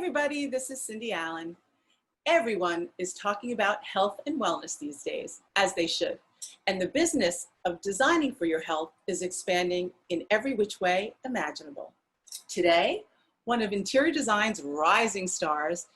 everybody, this is Cindy Allen. Everyone is talking about health and wellness these days, as they should. And the business of designing for your health is expanding in every which way imaginable. Today, one of interior design's rising stars,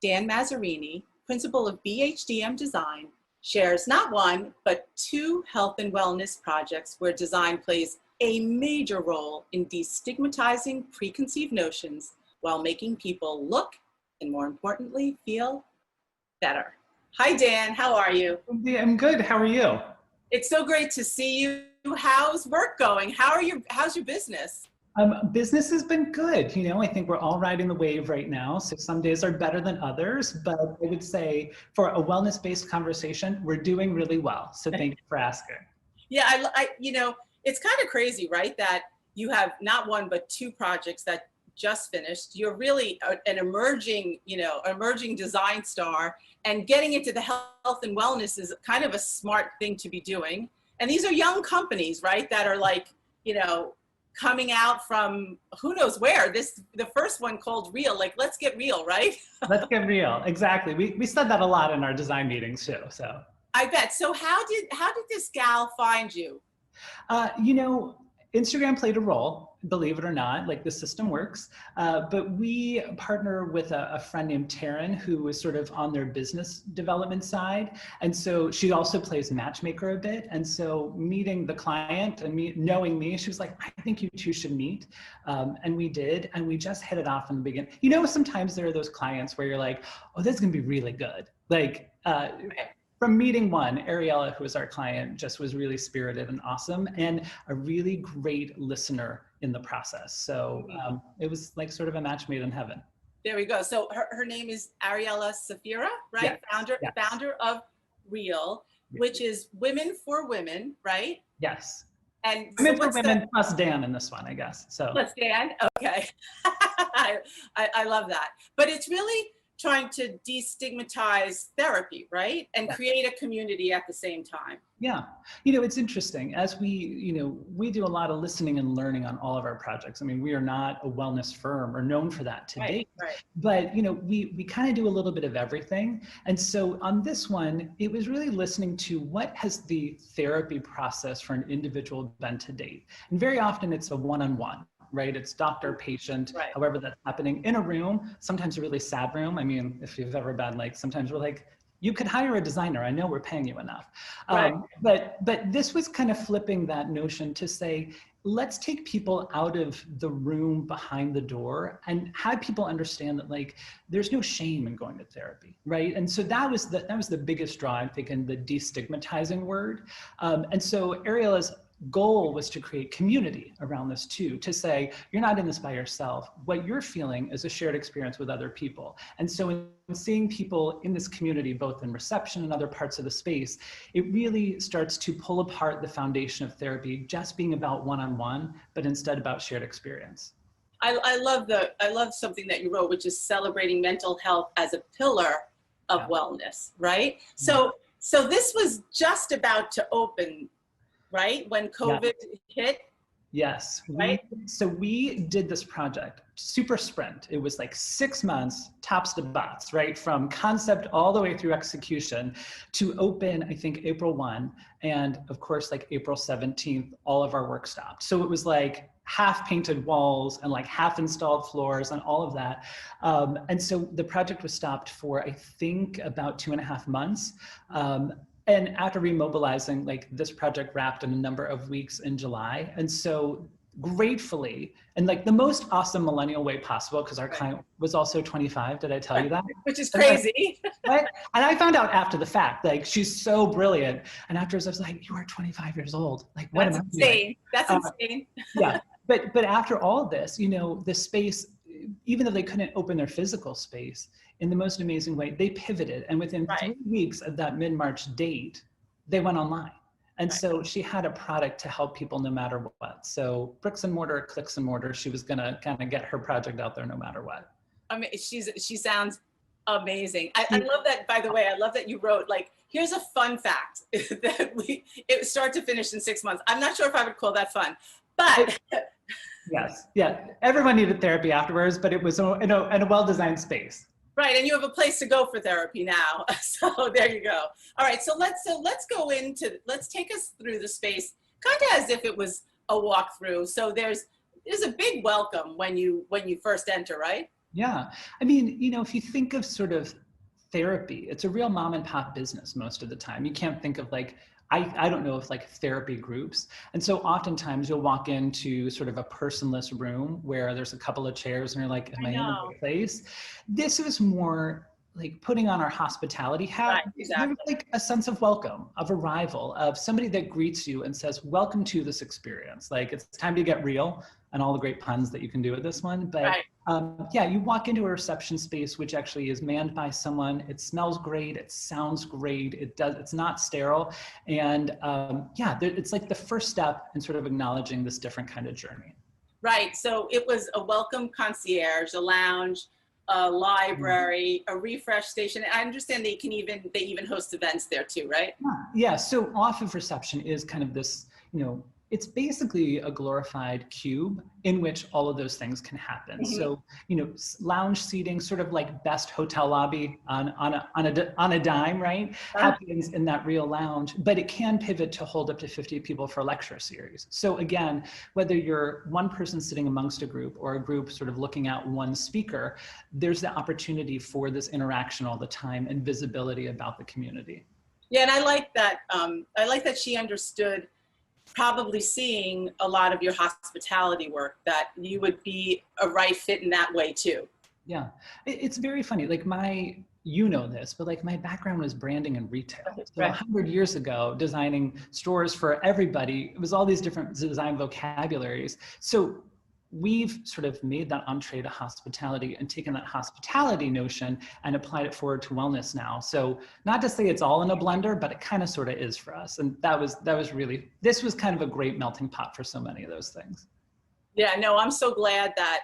Dan Mazzarini, principal of BHDM Design, shares not one, but two health and wellness projects where design plays a major role in destigmatizing preconceived notions while making people look and, more importantly, feel better. Hi, Dan. How are you? I'm good. How are you? It's so great to see you. How's work going? How's your business? Business has been good. You know, I think we're all riding the wave right now. So some days are better than others, but I would say for a wellness-based conversation, we're doing really well. So thank you for asking. Yeah, you know, it's kind of crazy, right? That you have not one, but two projects that just finished. You're really an emerging design star, and getting into the health and wellness is kind of a smart thing to be doing. And these are young companies, right? That are like, you know, coming out from who knows where. The first one called Real, like, let's get real, right? Let's get real. Exactly. We said that a lot in our design meetings too. So I bet. So how did this gal find you? You know, Instagram played a role, believe it or not, like the system works. But we partner with a friend named Taryn, who is sort of on their business development side. And so she also plays matchmaker a bit. And so meeting the client and knowing me, she was like, I think you two should meet. And we did, and we just hit it off in the beginning. You know, sometimes there are those clients where you're like, oh, this is gonna be really good. Like, from meeting one, Ariella, who was our client, just was really spirited and awesome, and a really great listener in the process. So it was like sort of a match made in heaven. There we go. So her name is Ariella Safira, right? Yes. Founder of Real, which is Women for Women, right? Yes. And Women for Women plus Dan in this one, I guess. So plus Dan. Okay. I love that. But it's really trying to destigmatize therapy, right? And create a community at the same time. Yeah. You know, it's interesting. As we do a lot of listening and learning on all of our projects. I mean, we are not a wellness firm or known for that to date. Right. But, you know, we kind of do a little bit of everything. And so on this one, it was really listening to what has the therapy process for an individual been to date. And very often it's a one-on-one. Right? It's doctor, patient, however that's happening in a room, sometimes a really sad room. I mean, if you've ever been like, sometimes we're like, you could hire a designer. I know we're paying you enough. But this was kind of flipping that notion to say, let's take people out of the room behind the door and have people understand that, like, there's no shame in going to therapy, right? And so that was the biggest draw, I'm thinking, the destigmatizing word. And so Ariella's goal was to create community around this too, to say, you're not in this by yourself. What you're feeling is a shared experience with other people. And so in seeing people in this community, both in reception and other parts of the space, it really starts to pull apart the foundation of therapy just being about one-on-one, but instead about shared experience. I love something that you wrote, which is celebrating mental health as a pillar of wellness, right? So this was just about to open, right? When COVID hit? Yes. Right? So we did this project, super sprint. It was like 6 months, tops to bots, right? From concept all the way through execution to open, I think, April 1. And of course, like April 17th, all of our work stopped. So it was like half painted walls and like half installed floors and all of that. And so the project was stopped for, I think, about 2.5 months. And after remobilizing, like, this project wrapped in a number of weeks in July. And so gratefully, and like the most awesome millennial way possible, because our client was also 25, did I tell you that? Which is crazy. What? And I found out after the fact, like, she's so brilliant. And afterwards I was like, you are 25 years old. Like, what am I doing? That's insane. Yeah, but after all this, you know, the space, even though they couldn't open their physical space, in the most amazing way, they pivoted. And within 3 weeks of that mid-March date, they went online. And so she had a product to help people no matter what. So bricks and mortar, clicks and mortar, she was gonna kind of get her project out there no matter what. I mean, she sounds amazing. I love that, by the way. I love that you wrote, like, here's a fun fact that it start to finish in 6 months. I'm not sure if I would call that fun, but Yes, yeah. Everyone needed therapy afterwards, but it was in a well-designed space. Right, and you have a place to go for therapy now. So there you go. All right, so let's take us through the space, kind of as if it was a walkthrough. So there's a big welcome when you first enter, right? Yeah, I mean, if you think of sort of therapy, it's a real mom and pop business most of the time. You can't think of like, I don't know of like therapy groups. And so oftentimes you'll walk into sort of a personless room where there's a couple of chairs and you're like, am I in the right place? This is more like putting on our hospitality hat. Right, exactly. There's like a sense of welcome, of arrival, of somebody that greets you and says, welcome to this experience. Like it's time to get real, and all the great puns that you can do with this one. But right. yeah, you walk into a reception space, which actually is manned by someone. It smells great. It sounds great. It's not sterile. And yeah, it's like the first step in sort of acknowledging this different kind of journey. Right, so it was a welcome concierge, a lounge, a library, a refresh station. I understand they even host events there too, right? Yeah, so off of reception is kind of this, it's basically a glorified cube in which all of those things can happen. Mm-hmm. So, lounge seating, sort of like best hotel lobby on a dime, right? Happens in that real lounge, but it can pivot to hold up to 50 people for a lecture series. So again, whether you're one person sitting amongst a group or a group sort of looking at one speaker, there's the opportunity for this interaction all the time and visibility about the community. Yeah, and I like that she understood, probably seeing a lot of your hospitality work, that you would be a right fit in that way too. Yeah, it's very funny. Like you know this, but like my background was branding and retail. So right. 100 years ago, designing stores for everybody, it was all these different design vocabularies. So we've sort of made that entree to hospitality and taken that hospitality notion and applied it forward to wellness now. So not to say it's all in a blender, but it kind of sort of is for us. And this was kind of a great melting pot for so many of those things. Yeah, no, I'm so glad that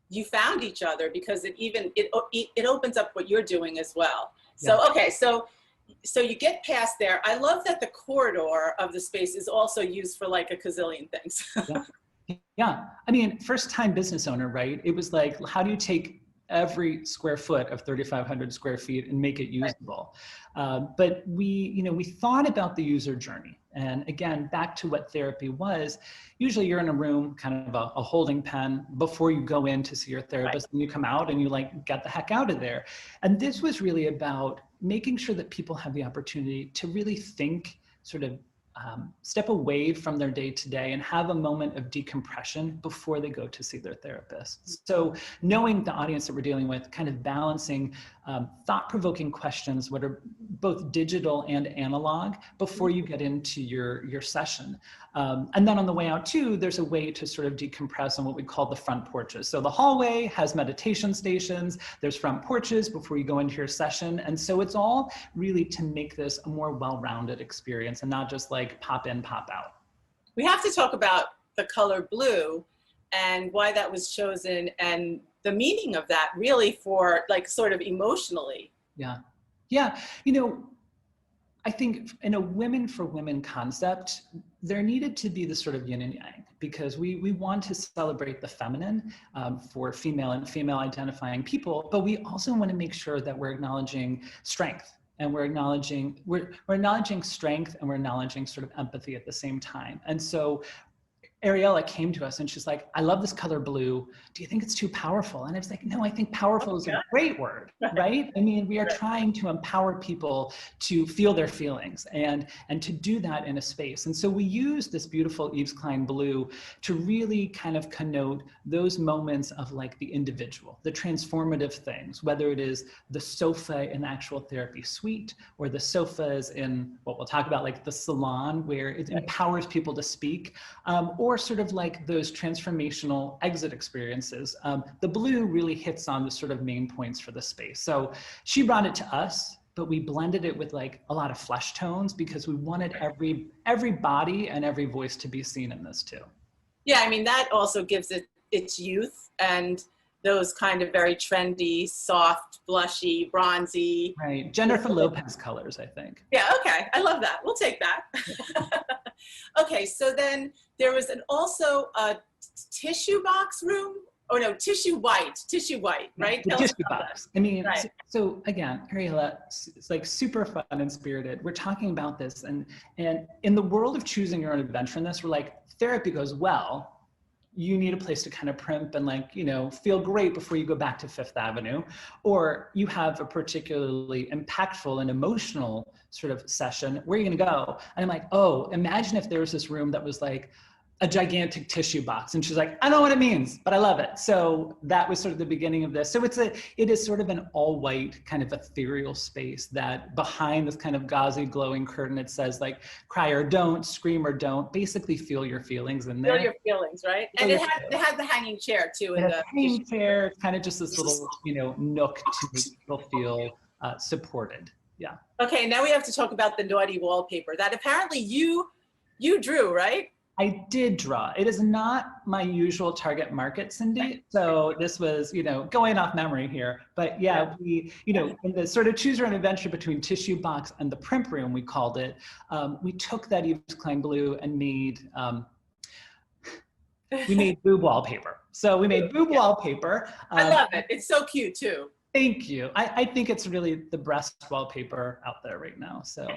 you found each other, because it opens up what you're doing as well. So, yeah. Okay, so you get past there. I love that the corridor of the space is also used for like a gazillion things. Yeah. Yeah, I mean, first time business owner, right? It was like, how do you take every square foot of 3,500 square feet and make it usable? But we thought about the user journey. And again, back to what therapy was, usually you're in a room, kind of a holding pen before you go in to see your therapist, right. And you come out and you like, get the heck out of there. And this was really about making sure that people have the opportunity to really think, sort of step away from their day-to-day and have a moment of decompression before they go to see their therapist. So knowing the audience that we're dealing with, kind of balancing thought-provoking questions, what are both digital and analog, before you get into your session. And then on the way out too, there's a way to sort of decompress on what we call the front porches. So the hallway has meditation stations, there's front porches before you go into your session. And so it's all really to make this a more well-rounded experience and not just like pop in, pop out. We have to talk about the color blue and why that was chosen and the meaning of that really for like sort of emotionally. Yeah. Yeah. I think in a women for women concept, there needed to be this sort of yin and yang, because we want to celebrate the feminine for female and female identifying people, but we also want to make sure that we're acknowledging strength. And we're acknowledging strength, and we're acknowledging sort of empathy at the same time. And so Ariella came to us and she's like, I love this color blue. Do you think it's too powerful? And I was like, no, I think powerful is a great word, right? I mean, we are trying to empower people to feel their feelings and to do that in a space. And so we use this beautiful Yves Klein blue to really kind of connote those moments of like the individual, the transformative things, whether it is the sofa in the actual therapy suite or the sofas in what we'll talk about, like the salon, where it empowers people to speak, or sort of like those transformational exit experiences. The blue really hits on the sort of main points for the space. So she brought it to us, but we blended it with like a lot of flesh tones because we wanted every body and every voice to be seen in this too. Yeah, I mean, that also gives it its youth and those kind of very trendy, soft, blushy, bronzy. Right, Jennifer Lopez colors, I think. Yeah, okay, I love that. We'll take that. Okay, so then there was also a tissue box room? Oh no, tissue white, right? The Tell us tissue about box. I mean, that. Right. so again, Ariella, it's like super fun and spirited. We're talking about this, and in the world of choosing your own adventure in this, we're like, therapy goes, well, you need a place to kind of primp and like, you know, feel great before you go back to Fifth Avenue, or you have a particularly impactful and emotional sort of session. Where are you gonna go? And I'm like, oh, imagine if there was this room that was like a gigantic tissue box. And she's like, I don't know what it means, but I love it. So that was sort of the beginning of this. So it is sort of an all white kind of ethereal space that behind this kind of gauzy glowing curtain, it says like, cry or don't, scream or don't, basically feel your feelings in there. Feel your feelings, right? And it had the hanging chair too. It has a hanging chair, kind of just this little, you know, nook to make people feel supported. Yeah. Okay, now we have to talk about the naughty wallpaper that apparently you drew, right? I did draw. It is not my usual target market, Cindy. So this was, you know, going off memory here. But yeah, we, you know, in the sort of choose your own adventure between tissue box and the primp room, we called it. We took that Yves Klein blue and made, we made boob wallpaper. So we made boob wallpaper. I love it. It's so cute too. Thank you. I think it's really the breast wallpaper out there right now. So.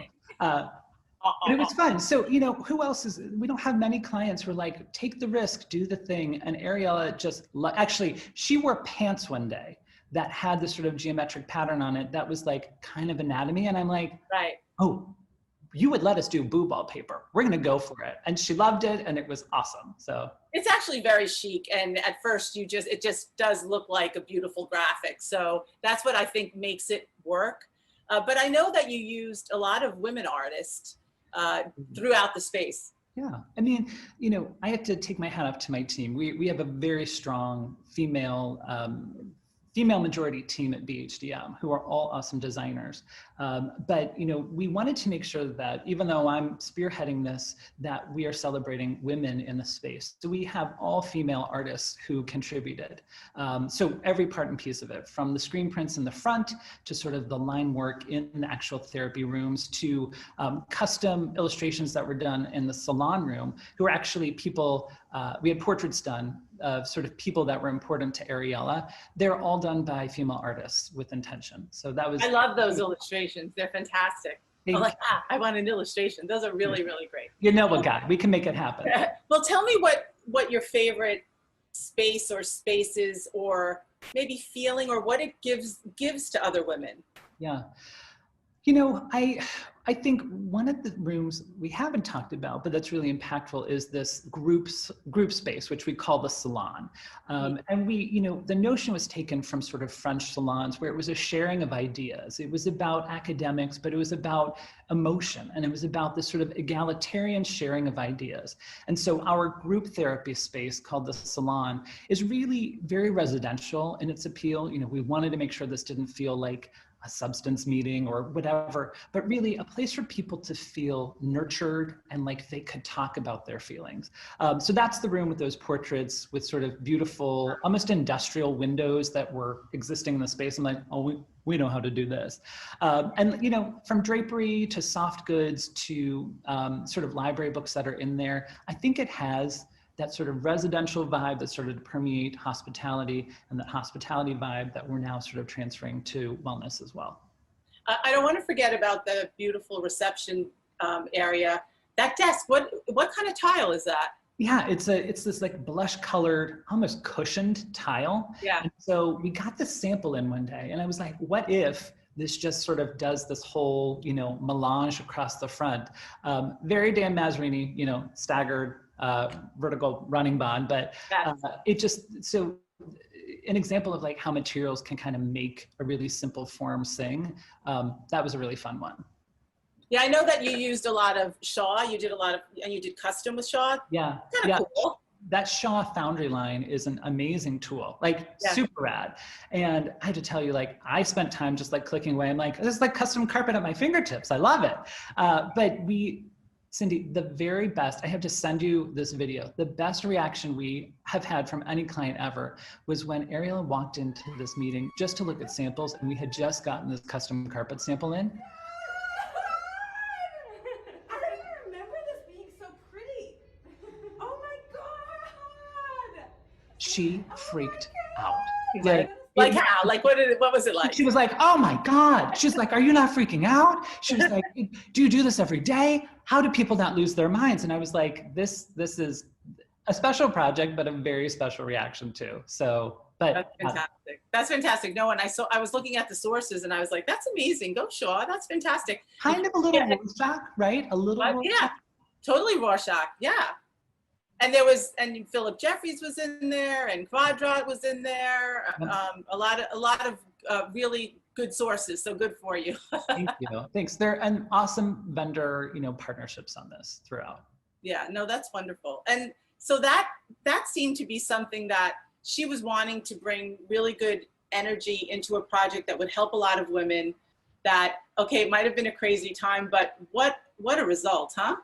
And it was fun. So, you know, who else is, we don't have many clients who are like, take the risk, do the thing. And Ariella just, actually, she wore pants one day that had this sort of geometric pattern on it that was like kind of anatomy. And I'm like, right. Oh, you would let us do boob wallpaper. We're going to go for it. And she loved it. And it was awesome. So it's actually very chic. And at first it just does look like a beautiful graphic. So that's what I think makes it work. But I know that you used a lot of women artists throughout the space. Yeah, I mean, you know, I have to take my hat off to my team. We have a very strong female majority team at BHDM who are all awesome designers. But, you know, we wanted to make sure that even though I'm spearheading this, that we are celebrating women in the space. So we have all female artists who contributed. So every part and piece of it, from the screen prints in the front to sort of the line work in the actual therapy rooms to custom illustrations that were done in the salon room, who were actually people, we had portraits done of sort of people that were important to Ariella. They're all done by female artists with intention. So that was— I love those illustrations. They're fantastic. I'm like, I want an illustration. Those are really, really great. You know what, God, we can make it happen. Well, tell me what your favorite space or spaces or maybe feeling or what it gives to other women. Yeah. You know, I think one of the rooms we haven't talked about, but that's really impactful, is this group space, which we call the salon. And we, you know, the notion was taken from sort of French salons where it was a sharing of ideas. It was about academics, but it was about emotion, and it was about this sort of egalitarian sharing of ideas. And so our group therapy space called the salon is really very residential in its appeal. You know, we wanted to make sure this didn't feel like a substance meeting or whatever, but really a place for people to feel nurtured and like they could talk about their feelings. So that's the room with those portraits with sort of beautiful, almost industrial windows that were existing in the space. I'm like, oh, we know how to do this. And, you know, from drapery to soft goods to sort of library books that are in there, I think it has that sort of residential vibe that started to permeate hospitality, and that hospitality vibe that we're now sort of transferring to wellness as well. I don't want to forget about the beautiful reception area. That desk, what kind of tile is that? Yeah, it's this like blush colored, almost cushioned tile. Yeah. And so we got this sample in one day, and I was like, what if this just sort of does this whole, you know, melange across the front? Very Dan Mazzarini, you know, staggered vertical running bond, but it just, so an example of like how materials can kind of make a really simple form sing. That was a really fun one. Yeah, I know that you used a lot of Shaw. You did a lot of, and you did custom with Shaw. Yeah, kind of cool. That Shaw Foundry line is an amazing tool, like super rad. And I had to tell you, like, I spent time just like clicking away. I'm like, this is like custom carpet at my fingertips. I love it. But Cindy, the very best, I have to send you this video. The best reaction we have had from any client ever was when Ariella walked into this meeting just to look at samples, and we had just gotten this custom carpet sample in. I don't even remember this being so pretty. Oh my God. She freaked out. You did? Like how? Like what was it like? She was like, oh my God. She's like, are you not freaking out? She was like, do you do this every day? How do people not lose their minds? And I was like, this is a special project, but a very special reaction too. So, but that's fantastic. That's fantastic. No, and I was looking at the sources and I was like, that's amazing. Go Shaw. That's fantastic. Kind of a little Rorschach, right? A little Rorschach. Yeah, totally Rorschach. Yeah. And Philip Jeffries was in there, and Quadrat was in there. A lot of really good sources. So good for you. Thank you. Thanks. They're an awesome vendor, partnerships on this throughout. Yeah, no, that's wonderful. And so that seemed to be something that she was wanting to bring really good energy into a project that would help a lot of women. That, okay, it might have been a crazy time, but what a result, huh?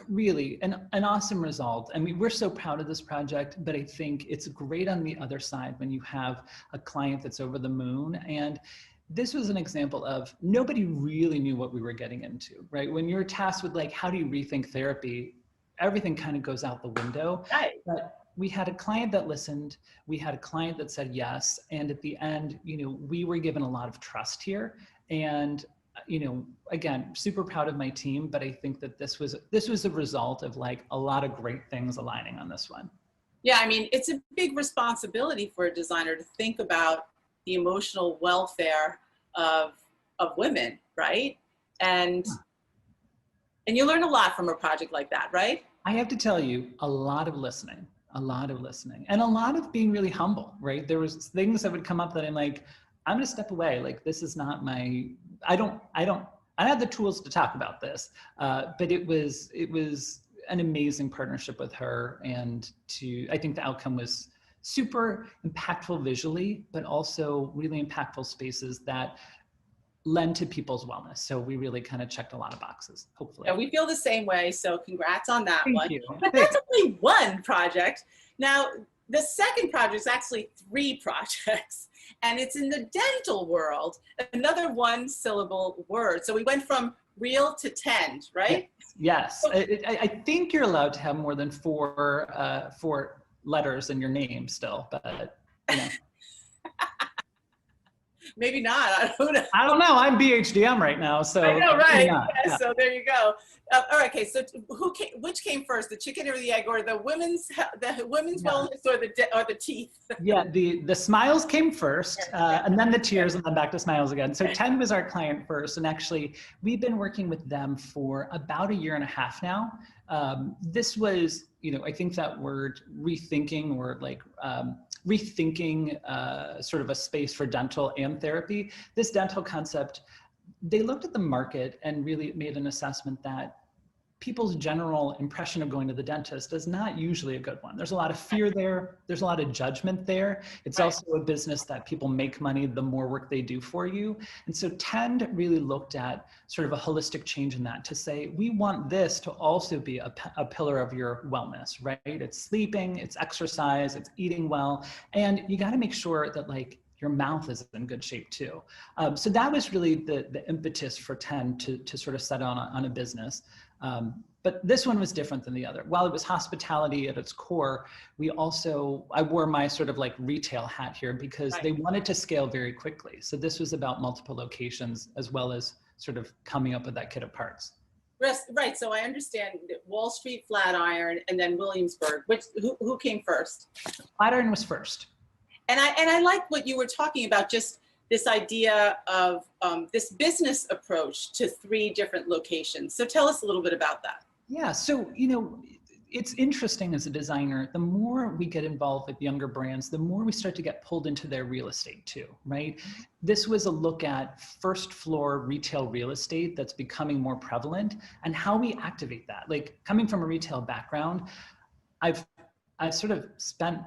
Really, an awesome result. I mean, we're so proud of this project, but I think it's great on the other side when you have a client that's over the moon. And this was an example of nobody really knew what we were getting into, right? When you're tasked with like, how do you rethink therapy? Everything kind of goes out the window. Right. But we had a client that listened. We had a client that said yes. And at the end, we were given a lot of trust here. And again, super proud of my team, but I think that this was a result of like a lot of great things aligning on this one. Yeah, I mean, it's a big responsibility for a designer to think about the emotional welfare of women, right? And you learn a lot from a project like that, right? I have to tell you, a lot of listening, and a lot of being really humble, right? There was things that would come up that I'm like, I'm going to step away. Like, this is not I have the tools to talk about this, but it was an amazing partnership with her. And I think the outcome was super impactful visually, but also really impactful spaces that lend to people's wellness. So we really kind of checked a lot of boxes, hopefully. Yeah, we feel the same way. So congrats on that one. Thank you. But that's only one project. Now, the second project is actually 3 projects, and it's in the dental world, another 1-syllable word. So we went from real to tend, right? Yes. I think you're allowed to have more than 4 letters in your name still, but maybe not. I don't know. I don't know. I'm BHDM right now, so I know, right? Yes, yeah. So there you go. All right. Okay. So which came first, the chicken or the egg, or the women's wellness, or the teeth? Yeah, the smiles came first, and then the tears, and then back to smiles again. So Tend was our client first, and actually we've been working with them for about 1.5 years now. This was, I think that word rethinking, or like rethinking sort of a space for dental and therapy. This dental concept, they looked at the market and really made an assessment that people's general impression of going to the dentist is not usually a good one. There's a lot of fear there. There's a lot of judgment there. It's also a business that people make money the more work they do for you. And so Tend really looked at sort of a holistic change in that to say, we want this to also be a pillar of your wellness, right? It's sleeping, it's exercise, it's eating well. And you got to make sure that like your mouth is in good shape too. So that was really the impetus for Tend to sort of set on a business. But this one was different than the other. While it was hospitality at its core, I wore my sort of like retail hat here because they wanted to scale very quickly. So this was about multiple locations as well as sort of coming up with that kit of parts. Right. So I understand that Wall Street, Flatiron, and then Williamsburg. Who came first? Flatiron was first. And I like what you were talking about, just this idea of this business approach to 3 different locations. So tell us a little bit about that. Yeah, so, it's interesting as a designer, the more we get involved with younger brands, the more we start to get pulled into their real estate too, right? This was a look at first floor retail real estate that's becoming more prevalent and how we activate that. Like, coming from a retail background, I've sort of spent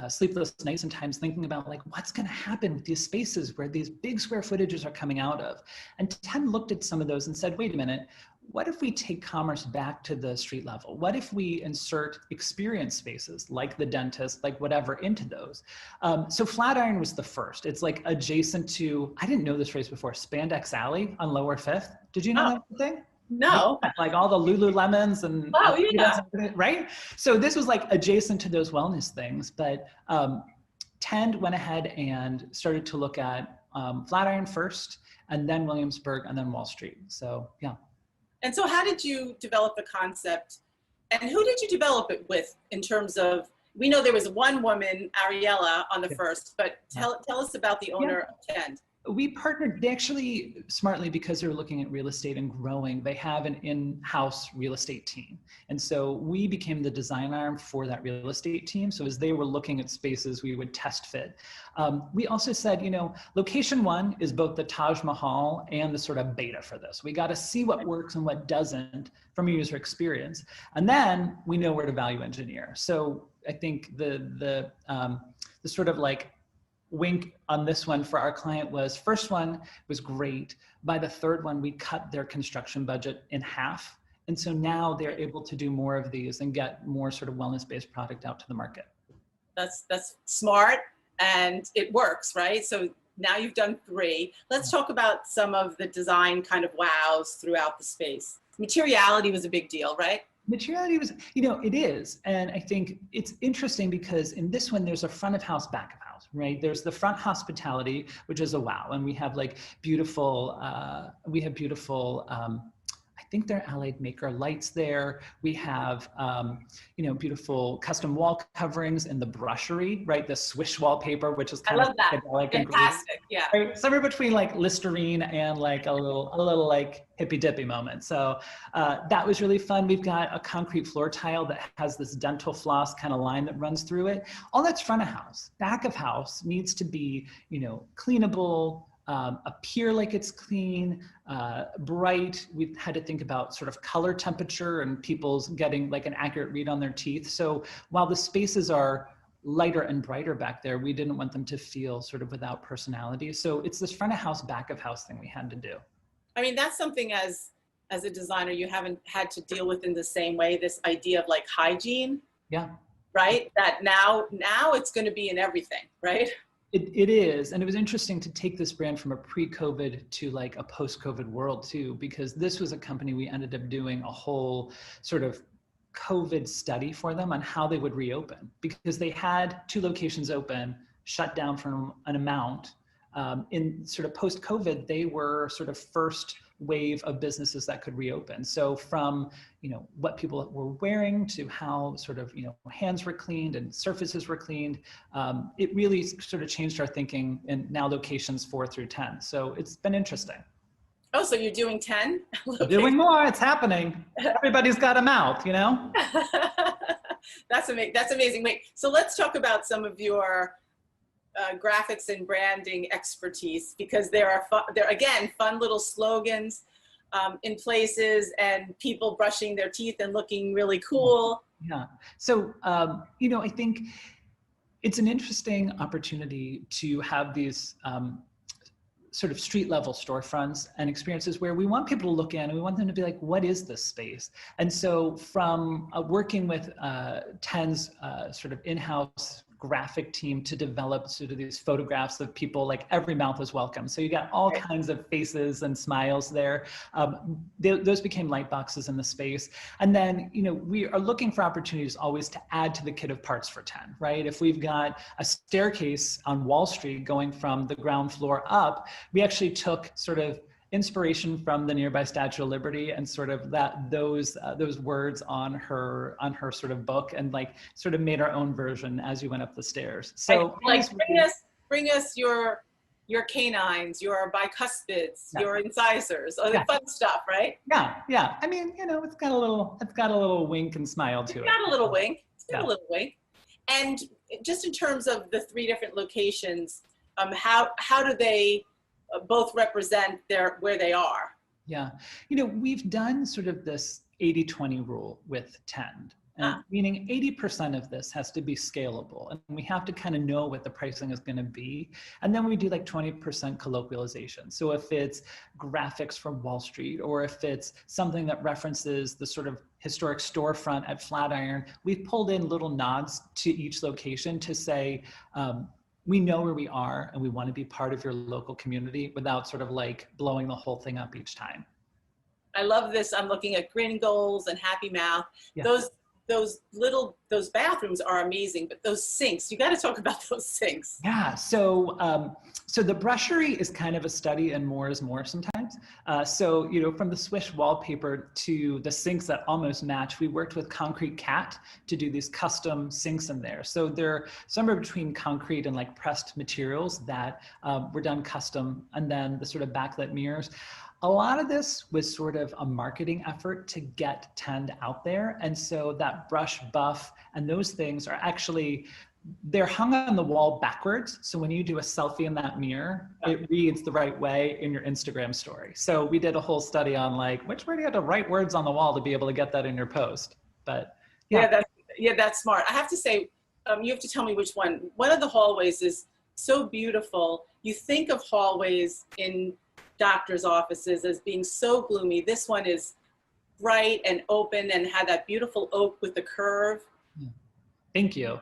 sleepless nights sometimes thinking about like, what's going to happen with these spaces where these big square footages are coming out of. And Tend looked at some of those and said, wait a minute, what if we take commerce back to the street level? What if we insert experience spaces like the dentist, like whatever, into those? So Flatiron was the first. It's like adjacent to, I didn't know this phrase before, Spandex Alley on Lower 5th. Did you know that thing? No. Like all the Lululemons and Oh, yeah. right? So this was like adjacent to those wellness things, but Tend went ahead and started to look at Flatiron first, and then Williamsburg, and then Wall Street. So yeah. And so how did you develop the concept, and who did you develop it with in terms of, we know there was one woman, Ariella, on the first, but tell us about the owner of Tend. We partnered, they actually, smartly, because they were looking at real estate and growing, they have an in-house real estate team. And so we became the design arm for that real estate team. So as they were looking at spaces, we would test fit. We also said, you know, location one is both the Taj Mahal and the sort of beta for this. We got to see what works and what doesn't from a user experience. And then we know where to value engineer. So I think the sort of like wink on this one for our client was, first one was great. By the third one, we cut their construction budget in half. And so now they're able to do more of these and get more sort of wellness-based product out to the market. That's smart, and it works, right? So now you've done 3. Let's talk about some of the design kind of wows throughout the space. Materiality was a big deal, right? Materiality was, you know, it is. And I think it's interesting because in this one, there's a front of house, back of house, right? There's the front hospitality, which is a wow. And we have like beautiful, I think they're Allied Maker lights there. We have, you know, beautiful custom wall coverings in the brushery, right? The swish wallpaper, which is kind of psychedelic and fantastic, yeah. Right? Somewhere between like Listerine and like a little like hippy dippy moment. So that was really fun. We've got a concrete floor tile that has this dental floss kind of line that runs through it. All that's front of house. Back of house needs to be, you know, cleanable, appear like it's clean, bright. We've had to think about sort of color temperature and people's getting like an accurate read on their teeth. So while the spaces are lighter and brighter back there, we didn't want them to feel sort of without personality. So it's this front of house, back of house thing we had to do. I mean, that's something as a designer you haven't had to deal with in the same way, this idea of like hygiene. Yeah. Right? That now it's going to be in everything, right? It is, and it was interesting to take this brand from a pre-COVID to like a post-COVID world too, because this was a company we ended up doing a whole sort of COVID study for them on how they would reopen, because they had 2 locations open, shut down for an amount. In sort of post-COVID, they were sort of first wave of businesses that could reopen. So from, you know, what people were wearing to how sort of, you know, hands were cleaned and surfaces were cleaned, it really sort of changed our thinking, and now locations 4 through 10. So it's been interesting. Oh, so you're doing 10? Doing more, it's happening. Everybody's got a mouth, you know? That's amazing. Wait, so let's talk about some of your graphics and branding expertise, because there are again fun little slogans in places, and people brushing their teeth and looking really cool. Yeah. So you know, I think it's an interesting opportunity to have these sort of street level storefronts and experiences where we want people to look in and we want them to be like, what is this space? And so from working with Tend's sort of in-house graphic team to develop sort of these photographs of people, like every mouth is welcome. So you got all kinds of faces and smiles there. Those became light boxes in the space. And then, you know, we are looking for opportunities always to add to the kit of parts for Tend, right? If we've got a staircase on Wall Street going from the ground floor up, we actually took sort of inspiration from the nearby Statue of Liberty and sort of those words on her sort of book, and like sort of made our own version as you went up the stairs. So like bring us your canines, your bicuspids, your incisors, all the fun stuff, right? Yeah, yeah. I mean, you know, it's got a little wink and smile to it. It's got a little wink. It's got a little wink. And just in terms of the 3 different locations, how do they both represent where they are? Yeah, you know, we've done sort of this 80-20 rule with Tend, meaning 80% of this has to be scalable, and we have to kind of know what the pricing is going to be. And then we do like 20% colloquialization. So if it's graphics from Wall Street, or if it's something that references the sort of historic storefront at Flatiron, we've pulled in little nods to each location to say, we know where we are and we want to be part of your local community without sort of like blowing the whole thing up each time. I love this. I'm looking at grin goals and happy mouth. Yeah. Those bathrooms are amazing, but those sinks, you got to talk about those sinks. Yeah, so the brushery is kind of a study in more is more sometimes. So, you know, from the Swish wallpaper to the sinks that almost match, we worked with Concrete Cat to do these custom sinks in there. So they're somewhere between concrete and like pressed materials that were done custom, and then the sort of backlit mirrors. A lot of this was sort of a marketing effort to get Tend out there. And so that brush buff and those things are actually, they're hung on the wall backwards. So when you do a selfie in that mirror, it reads the right way in your Instagram story. So we did a whole study on like, which way do you have to write words on the wall to be able to get that in your post? But yeah. That's smart. I have to say, you have to tell me which one. One of the hallways is so beautiful. You think of hallways in doctor's offices as being so gloomy. This one is bright and open and had that beautiful oak with the curve. Thank you.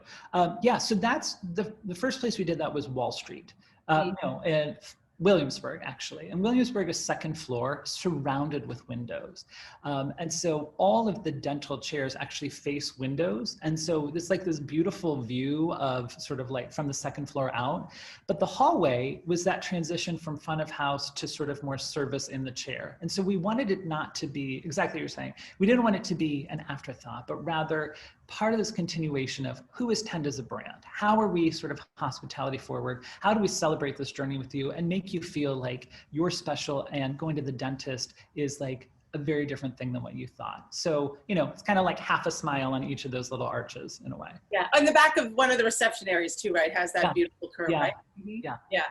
Yeah, so that's the first place we did that was Wall Street. No, and Williamsburg, actually. And Williamsburg is second floor, surrounded with windows. And so all of the dental chairs actually face windows. And so it's like this beautiful view of sort of like from the second floor out. But the hallway was that transition from front of house to sort of more service in the chair. And so we wanted it not to be exactly what you're saying. We didn't want it to be an afterthought, but rather part of this continuation of who is Tend as a brand? How are we sort of hospitality forward? How do we celebrate this journey with you and make you feel like you're special and going to the dentist is like a very different thing than what you thought. So, you know, it's kind of like half a smile on each of those little arches in a way. Yeah, on the back of one of the reception areas too, right? Has that beautiful curve, right? Yeah. Yeah.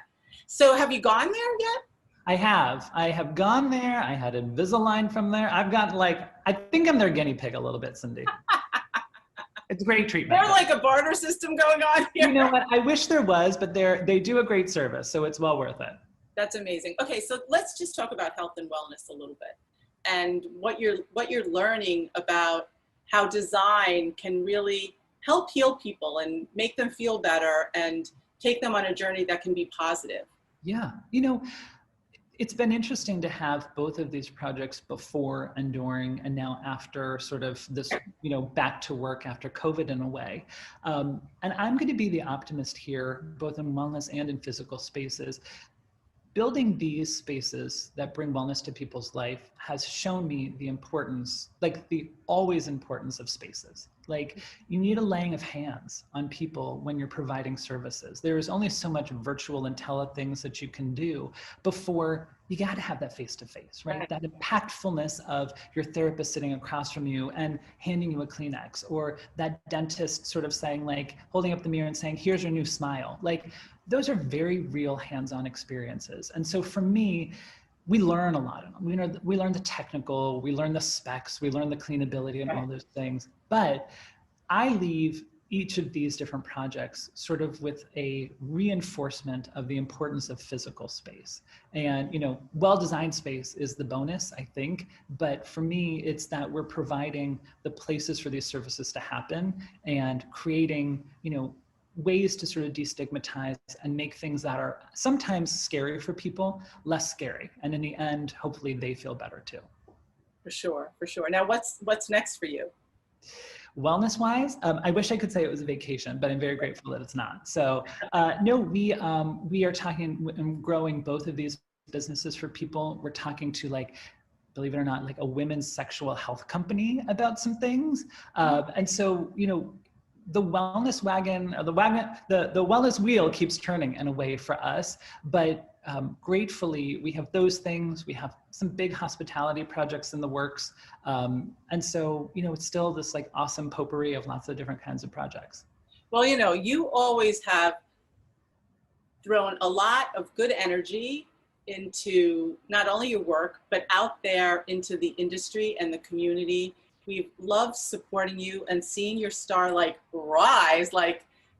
So have you gone there yet? I have gone there. I had Invisalign from there. I've got like, I think I'm their guinea pig a little bit, Cindy. It's great treatment. There's like a barter system going on here. You know what? I wish there was, but they do a great service, so it's well worth it. That's amazing. Okay, so let's just talk about health and wellness a little bit, and what you're learning about how design can really help heal people and make them feel better and take them on a journey that can be positive. Yeah, you know, it's been interesting to have both of these projects before and during and now after sort of this, you know, back to work after COVID in a way. And I'm going to be the optimist here, both in wellness and in physical spaces. Building these spaces that bring wellness to people's life has shown me the importance, like the always importance of spaces. Like you need a laying of hands on people when you're providing services. There is only so much virtual and tele things that you can do before you got to have that face-to-face, right? That impactfulness of your therapist sitting across from you and handing you a Kleenex, or that dentist sort of saying like, holding up the mirror and saying, here's your new smile. Like those are very real hands-on experiences. And so for me, we learn a lot of them. We learn the technical, we learn the specs, we learn the cleanability and all those things. But I leave each of these different projects sort of with a reinforcement of the importance of physical space. And, you know, well-designed space is the bonus, I think. But for me, it's that we're providing the places for these services to happen and creating, you know, ways to sort of destigmatize and make things that are sometimes scary for people less scary. And in the end, hopefully they feel better too. For sure, for sure. Now, what's next for you? Wellness-wise, I wish I could say it was a vacation, but I'm very grateful that it's not. So no, we are talking and growing both of these businesses for people. We're talking to, like, believe it or not, like a women's sexual health company about some things. And so, you know, the wellness wagon, or the wellness wheel keeps turning in a way for us, but gratefully we have those things. We have some big hospitality projects in the works. And so, you know, it's still this like awesome potpourri of lots of different kinds of projects. Well, you know, you always have thrown a lot of good energy into not only your work, but out there into the industry and the community. We've loved supporting you and seeing your star like rise,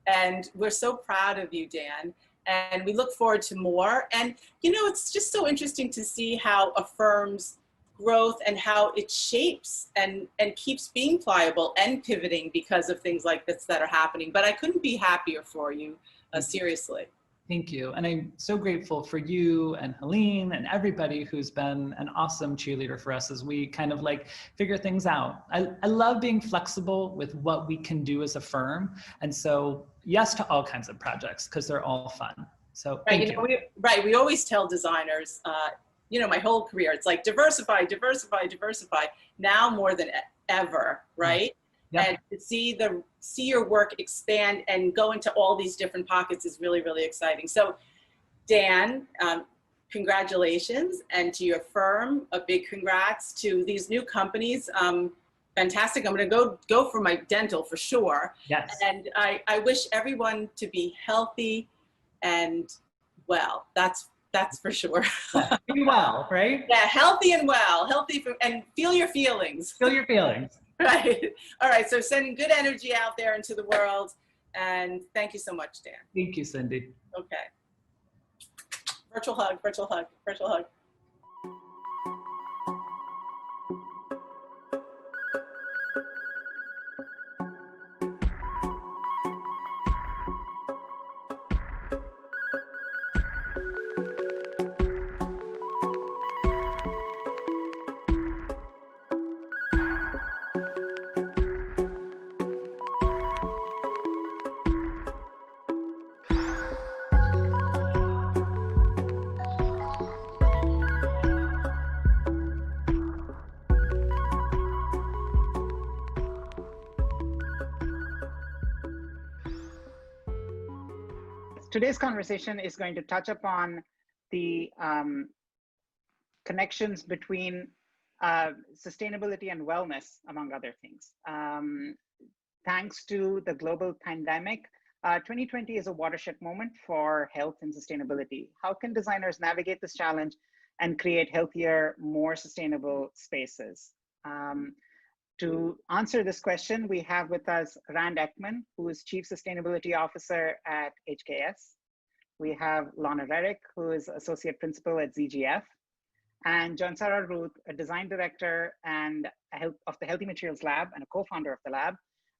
and we're so proud of you, Dan. And we look forward to more. And, you know, it's just so interesting to see how a firm's growth and how it shapes and keeps being pliable and pivoting because of things like this that are happening. But I couldn't be happier for you, seriously. Thank you. And I'm so grateful for you and Helene and everybody who's been an awesome cheerleader for us as we kind of like figure things out. I love being flexible with what we can do as a firm. And so yes to all kinds of projects because they're all fun. So thank you. We always tell designers, my whole career, it's like diversify, diversify, diversify. Now more than ever, right? Yep. And to see your work expand and go into all these different pockets is really, really exciting. So Dan, congratulations, and to your firm, a big congrats. To these new companies, fantastic. I'm going to go for my dental for sure. Yes. And I wish everyone to be healthy and well. That's for sure. Be well, right? Yeah, healthy and well, and feel your feelings. Feel your feelings. Right. All right. So sending good energy out there into the world. And thank you so much, Dan. Thank you, Cindy. Okay. Virtual hug, virtual hug, virtual hug. Today's conversation is going to touch upon the connections between sustainability and wellness, among other things. Thanks to the global pandemic, 2020 is a watershed moment for health and sustainability. How can designers navigate this challenge and create healthier, more sustainable spaces? To answer this question, we have with us Rand Ekman, who is Chief Sustainability Officer at HKS. We have Lana Rerick, who is Associate Principal at ZGF, and Jansara Ruth, a Design Director and of the Healthy Materials Lab and a co-founder of the lab,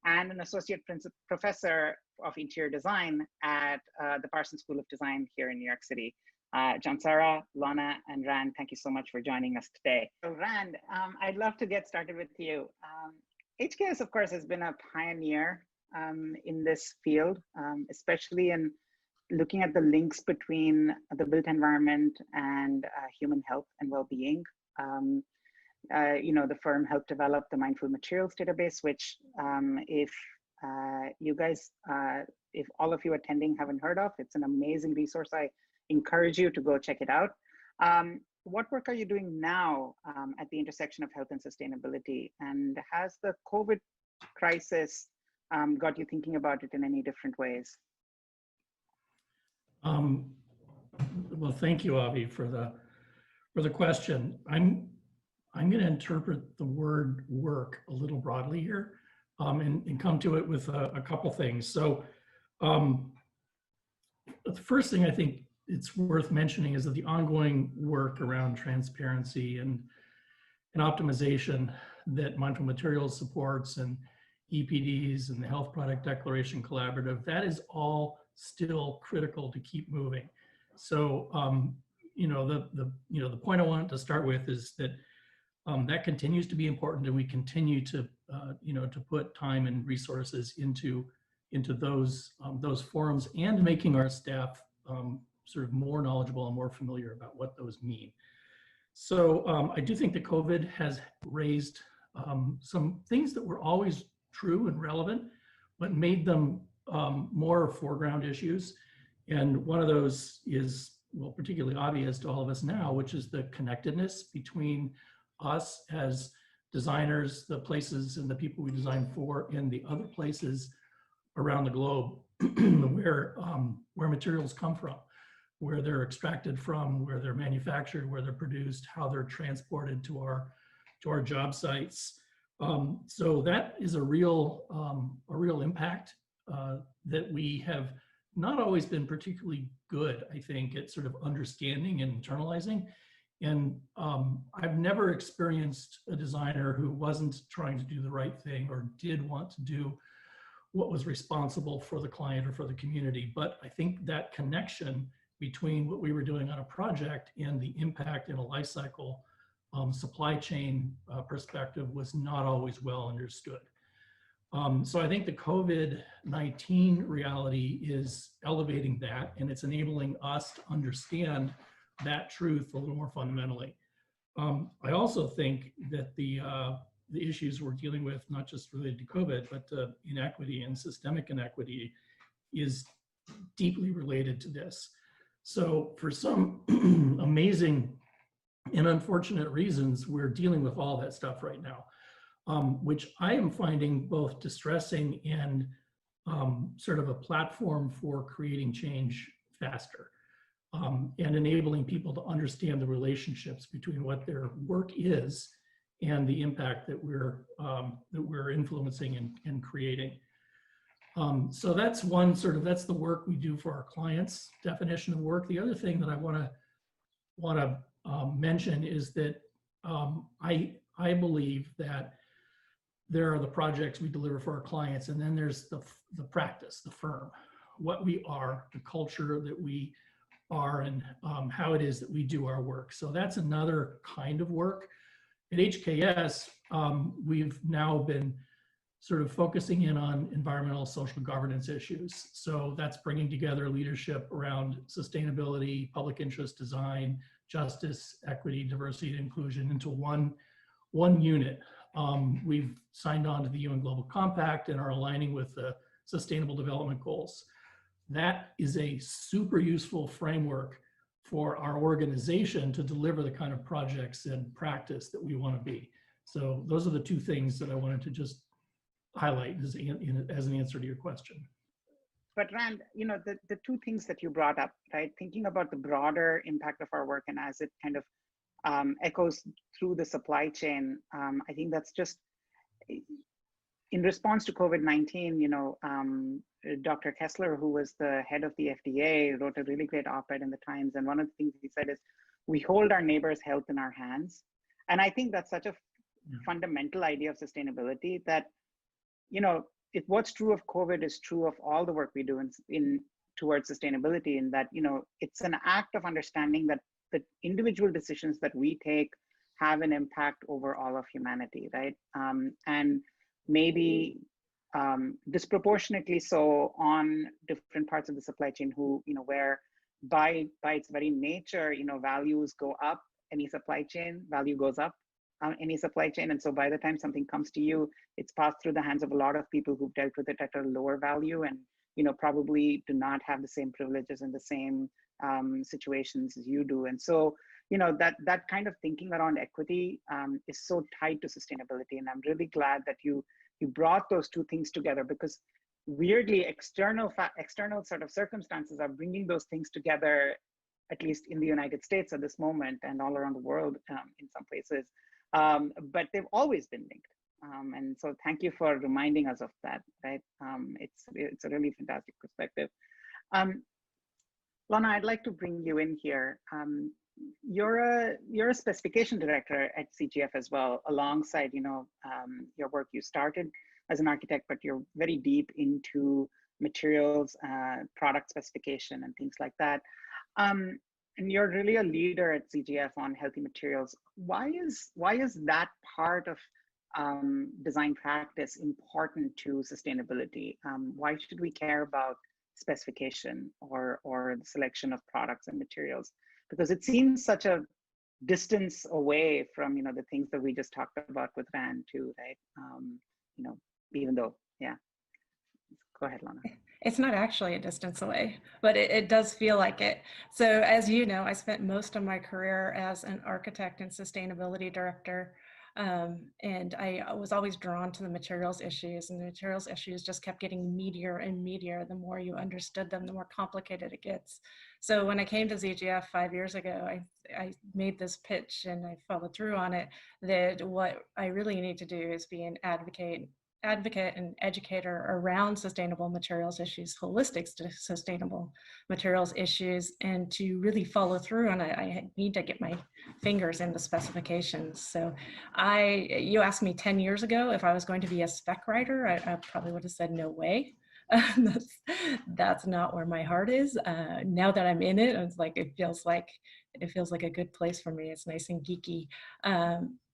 and an Associate Professor of Interior Design at the Parsons School of Design here in New York City. Jansara, Lana, and Rand, thank you so much for joining us today. So Rand, I'd love to get started with you. HKS, of course, has been a pioneer in this field, especially in looking at the links between the built environment and human health and well-being. The firm helped develop the Mindful Materials database, which if all of you attending haven't heard of, it's an amazing resource. I encourage you to go check it out. What work are you doing now at the intersection of health and sustainability? And has the COVID crisis got you thinking about it in any different ways? Well, thank you, Avi, for the question. I'm going to interpret the word work a little broadly here, and come to it with a couple things. So the first thing I think it's worth mentioning is that the ongoing work around transparency and optimization that Mindful Materials supports and EPDs and the Health Product Declaration Collaborative, that is all still critical to keep moving. So, the point I want to start with is that that continues to be important, and we continue to, to put time and resources into those forums and making our staff sort of more knowledgeable and more familiar about what those mean. So I do think that COVID has raised some things that were always true and relevant, but made them more foreground issues. And one of those is, well, particularly obvious to all of us now, which is the connectedness between us as designers, the places and the people we design for, and the other places around the globe where materials come from, where they're extracted from, where they're manufactured, where they're produced, how they're transported to our job sites. So that is a real impact that we have not always been particularly good, I think, at sort of understanding and internalizing. And I've never experienced a designer who wasn't trying to do the right thing or did want to do what was responsible for the client or for the community. But I think that connection between what we were doing on a project and the impact in a life cycle supply chain perspective was not always well understood. So I think the COVID-19 reality is elevating that, and it's enabling us to understand that truth a little more fundamentally. I also think that the issues we're dealing with, not just related to COVID, but inequity and systemic inequity is deeply related to this. So for some amazing and unfortunate reasons, we're dealing with all that stuff right now, which I am finding both distressing and sort of a platform for creating change faster and enabling people to understand the relationships between what their work is and the impact that we're influencing and creating. So that's one that's the work we do for our clients, definition of work. The other thing that I want to mention is that I believe that there are the projects we deliver for our clients, and then there's the practice, the firm, what we are, the culture that we are, and how it is that we do our work. So that's another kind of work. At HKS, we've now been sort of focusing in on environmental social governance issues. So that's bringing together leadership around sustainability, public interest design, justice, equity, diversity, and inclusion into one unit. We've signed on to the UN Global Compact and are aligning with the Sustainable Development Goals. That is a super useful framework for our organization to deliver the kind of projects and practice that we want to be. So those are the two things that I wanted to just highlight as an answer to your question. But Rand, the two things that you brought up, right? Thinking about the broader impact of our work and as it kind of echoes through the supply chain, I think that's just, in response to COVID-19, Dr. Kessler, who was the head of the FDA, wrote a really great op-ed in the Times. And one of the things he said is, we hold our neighbors' health in our hands. And I think that's such a fundamental idea of sustainability that, if what's true of COVID is true of all the work we do in towards sustainability, in that, it's an act of understanding that the individual decisions that we take have an impact over all of humanity, right? And maybe disproportionately so on different parts of the supply chain where by its very nature, values go up, any supply chain, value goes up, any supply chain. And so by the time something comes to you, it's passed through the hands of a lot of people who've dealt with it at a lower value and, probably do not have the same privileges and the same situations as you do. And so, that kind of thinking around equity is so tied to sustainability. And I'm really glad that you brought those two things together, because weirdly external sort of circumstances are bringing those things together, at least in the United States at this moment and all around the world in some places. But they've always been linked. And so thank you for reminding us of that, right? It's a really fantastic perspective. Lana, I'd like to bring you in here. You're a specification director at CGF as well, alongside your work. You started as an architect, but you're very deep into materials, product specification, and things like that. And you're really a leader at CGF on healthy materials. Why is that part of design practice important to sustainability? Why should we care about specification or the selection of products and materials? Because it seems such a distance away from the things that we just talked about with Rand too, right? Even though, yeah. Go ahead, Lana. It's not actually a distance away, but it does feel like it. So as you know, I spent most of my career as an architect and sustainability director. And I was always drawn to the materials issues, and the materials issues just kept getting meatier and meatier. The more you understood them, the more complicated it gets. So when I came to ZGF 5 years ago, I made this pitch and I followed through on it, that what I really need to do is be an advocate advocate and educator around sustainable materials issues, holistic sustainable materials issues, and to really follow through. And I need to get my fingers in the specifications. So you asked me 10 years ago if I was going to be a spec writer, I probably would have said no way. That's not where my heart is. Now that I'm in it, it's like it feels like a good place for me. It's nice and geeky,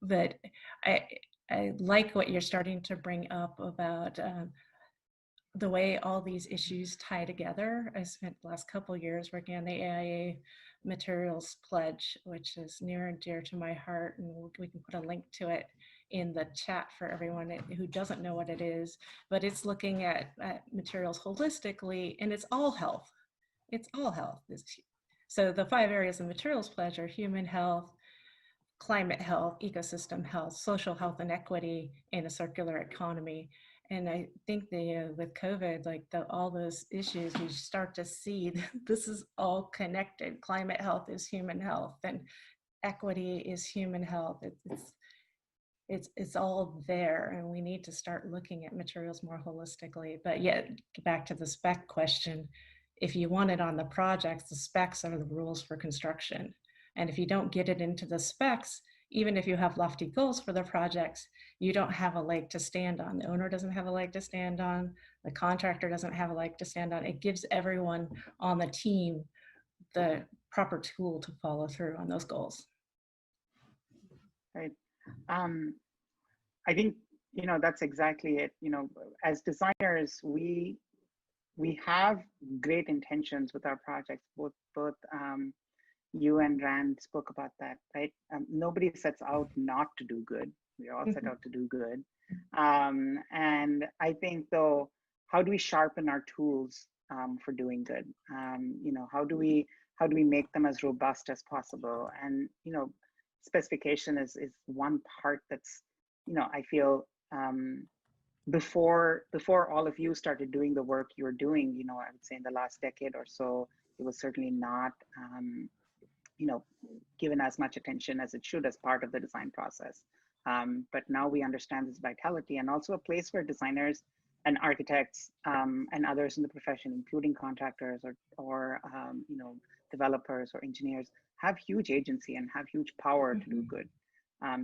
but I like what you're starting to bring up about the way all these issues tie together. I spent the last couple of years working on the AIA Materials Pledge, which is near and dear to my heart, and we can put a link to it in the chat for everyone who doesn't know what it is, but it's looking at materials holistically, and it's all health. It's all health. So the 5 areas of Materials Pledge are human health, climate health, ecosystem health, social health and equity, and a circular economy. And I think with COVID, like all those issues, you start to see this is all connected. Climate health is human health, and equity is human health. It's all there, and we need to start looking at materials more holistically. But yet, back to the spec question, if you want it on the projects, the specs are the rules for construction. And if you don't get it into the specs, even if you have lofty goals for the projects, you don't have a leg to stand on. The owner doesn't have a leg to stand on. The contractor doesn't have a leg to stand on. It gives everyone on the team the proper tool to follow through on those goals. Right. I think, that's exactly it. As designers, we have great intentions with our projects. Both you and Rand spoke about that, right? Nobody sets out not to do good. We all set out to do good. And I think, though, how do we sharpen our tools for doing good? How do we make them as robust as possible? And specification is one part that's, I feel before all of you started doing the work you're doing, I would say in the last decade or so, it was certainly not given as much attention as it should as part of the design process. But now we understand this vitality, and also a place where designers and architects and others in the profession, including contractors or developers or engineers, have huge agency and have huge power to do good.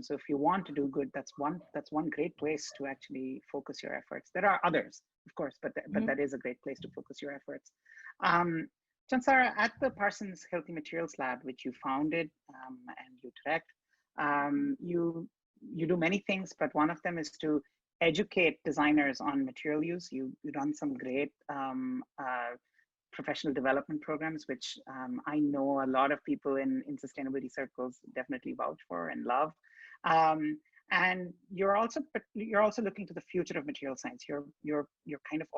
So if you want to do good, that's one great place to actually focus your efforts. There are others, of course, but that is a great place to focus your efforts. Chansara, at the Parsons Healthy Materials Lab, which you founded and you direct, you do many things, but one of them is to educate designers on material use. You run some great professional development programs, which I know a lot of people in sustainability circles definitely vouch for and love. And you're also looking to the future of material science. You're kind of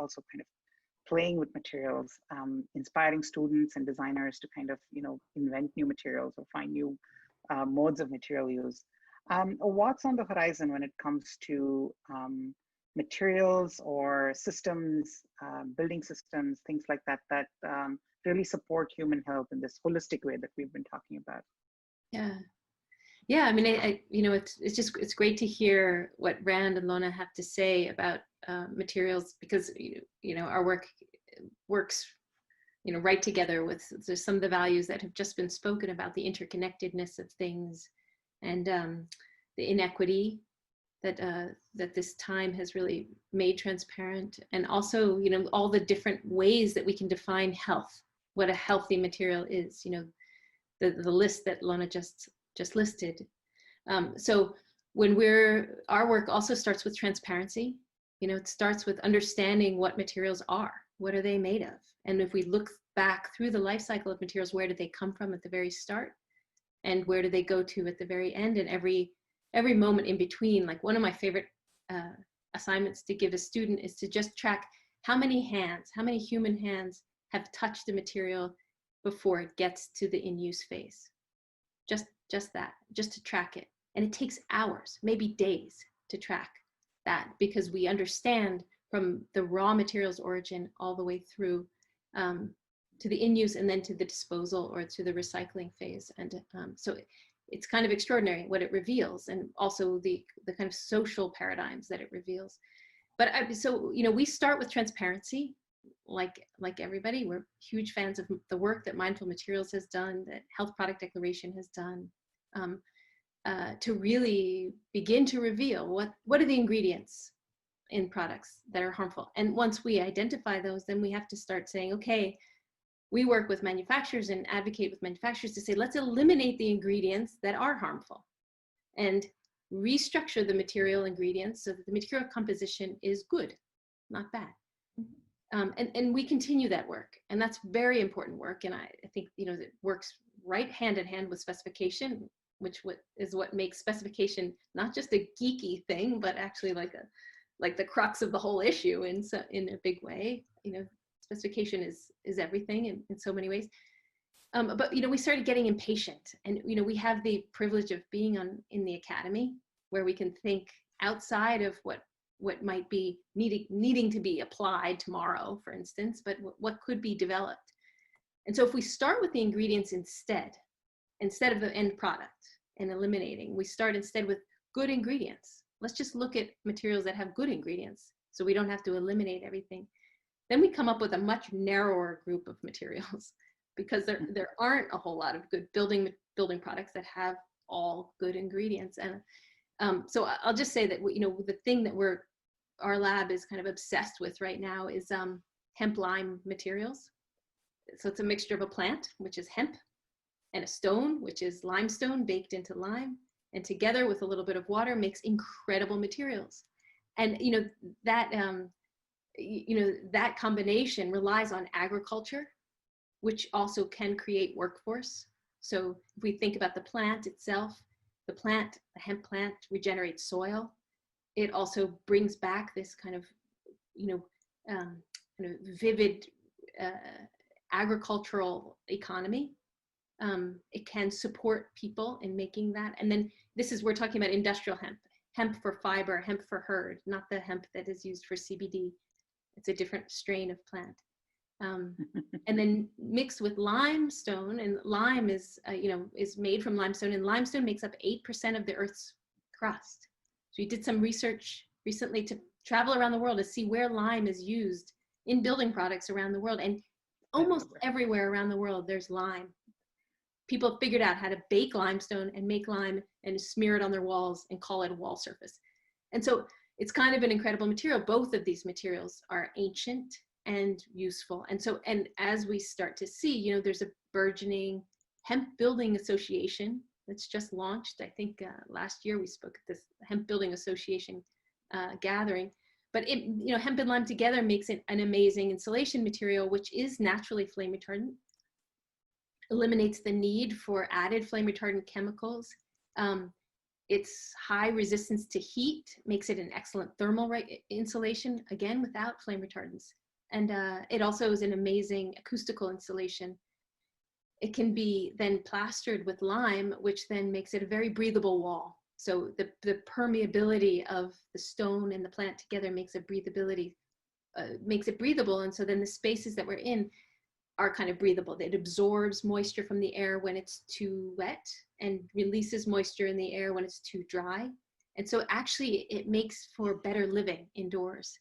playing with materials, inspiring students and designers to kind of invent new materials or find new modes of material use. What's on the horizon when it comes to materials or systems, building systems, things like that, that really support human health in this holistic way that we've been talking about? Yeah. I mean, it's great to hear what Rand and Lona have to say about materials, because our work works right together with some of the values that have just been spoken about, the interconnectedness of things and the inequity that this time has really made transparent, and also all the different ways that we can define health, what a healthy material is, the list that Lona just listed. So when our work also starts with transparency. It starts with understanding what materials are, what are they made of, and if we look back through the life cycle of materials, where did they come from at the very start, and where do they go to at the very end, and every moment in between. Like, one of my favorite assignments to give a student is to just track how many human hands have touched the material before it gets to the in-use phase. Just that, just to track it. And it takes hours, maybe days, to track that, because we understand from the raw materials origin all the way through to the in-use, and then to the disposal or to the recycling phase. And so it's kind of extraordinary what it reveals, and also the kind of social paradigms that it reveals. But so, you know, we start with transparency, like everybody. We're huge fans of the work that Mindful Materials has done, that Health Product Declaration has done, to really begin to reveal what are the ingredients in products that are harmful. And once we identify those, then we have to start saying, okay, we work with manufacturers and advocate with manufacturers to say, let's eliminate the ingredients that are harmful and restructure the material ingredients so that the material composition is good, not bad. And we continue that work, and that's very important work. And I think, you know, that works right hand in hand with specification, which is what makes specification not just a geeky thing, but actually like the crux of the whole issue in a big way. You know, specification is everything in so many ways. But, you know, we started getting impatient, and, you know, we have the privilege of being in the academy, where we can think outside of what might be needing to be applied tomorrow, for instance, but what could be developed. And so if we start with the ingredients instead of the end product and eliminating, we start instead with good ingredients. Let's just look at materials that have good ingredients so we don't have to eliminate everything. Then we come up with a much narrower group of materials, because there aren't a whole lot of good building products that have all good ingredients. And so I'll just say that, you know, the thing that our lab is kind of obsessed with right now is hemp lime materials. So it's a mixture of a plant, which is hemp, and a stone, which is limestone baked into lime, and together with a little bit of water makes incredible materials. And, you know, that combination relies on agriculture, which also can create workforce. So if we think about the plant itself, the hemp plant regenerates soil. It also brings back this kind of, you know, kind of vivid agricultural economy. It can support people in making that. And then we're talking about industrial hemp for fiber, hemp for hurd, not the hemp that is used for CBD. It's a different strain of plant. And then mixed with limestone, and lime is made from limestone, and limestone makes up 8% of the Earth's crust. So we did some research recently to travel around the world to see where lime is used in building products around the world, and almost everywhere around the world there's lime. People have figured out how to bake limestone and make lime and smear it on their walls and call it a wall surface. And so it's kind of an incredible material. Both of these materials are ancient and useful. And as we start to see, you know, there's a burgeoning hemp building association that's just launched. I think last year we spoke at this hemp building association gathering. But it, you know, hemp and lime together makes it an amazing insulation material, which is naturally flame retardant, eliminates the need for added flame retardant chemicals. Its high resistance to heat makes it an excellent thermal insulation, again, without flame retardants. And it also is an amazing acoustical insulation. It can be then plastered with lime, which then makes it a very breathable wall. So the permeability of the stone and the plant together makes it breathable. And so then the spaces that we're in are kind of breathable. It absorbs moisture from the air when it's too wet and releases moisture in the air when it's too dry. And so actually it makes for better living indoors.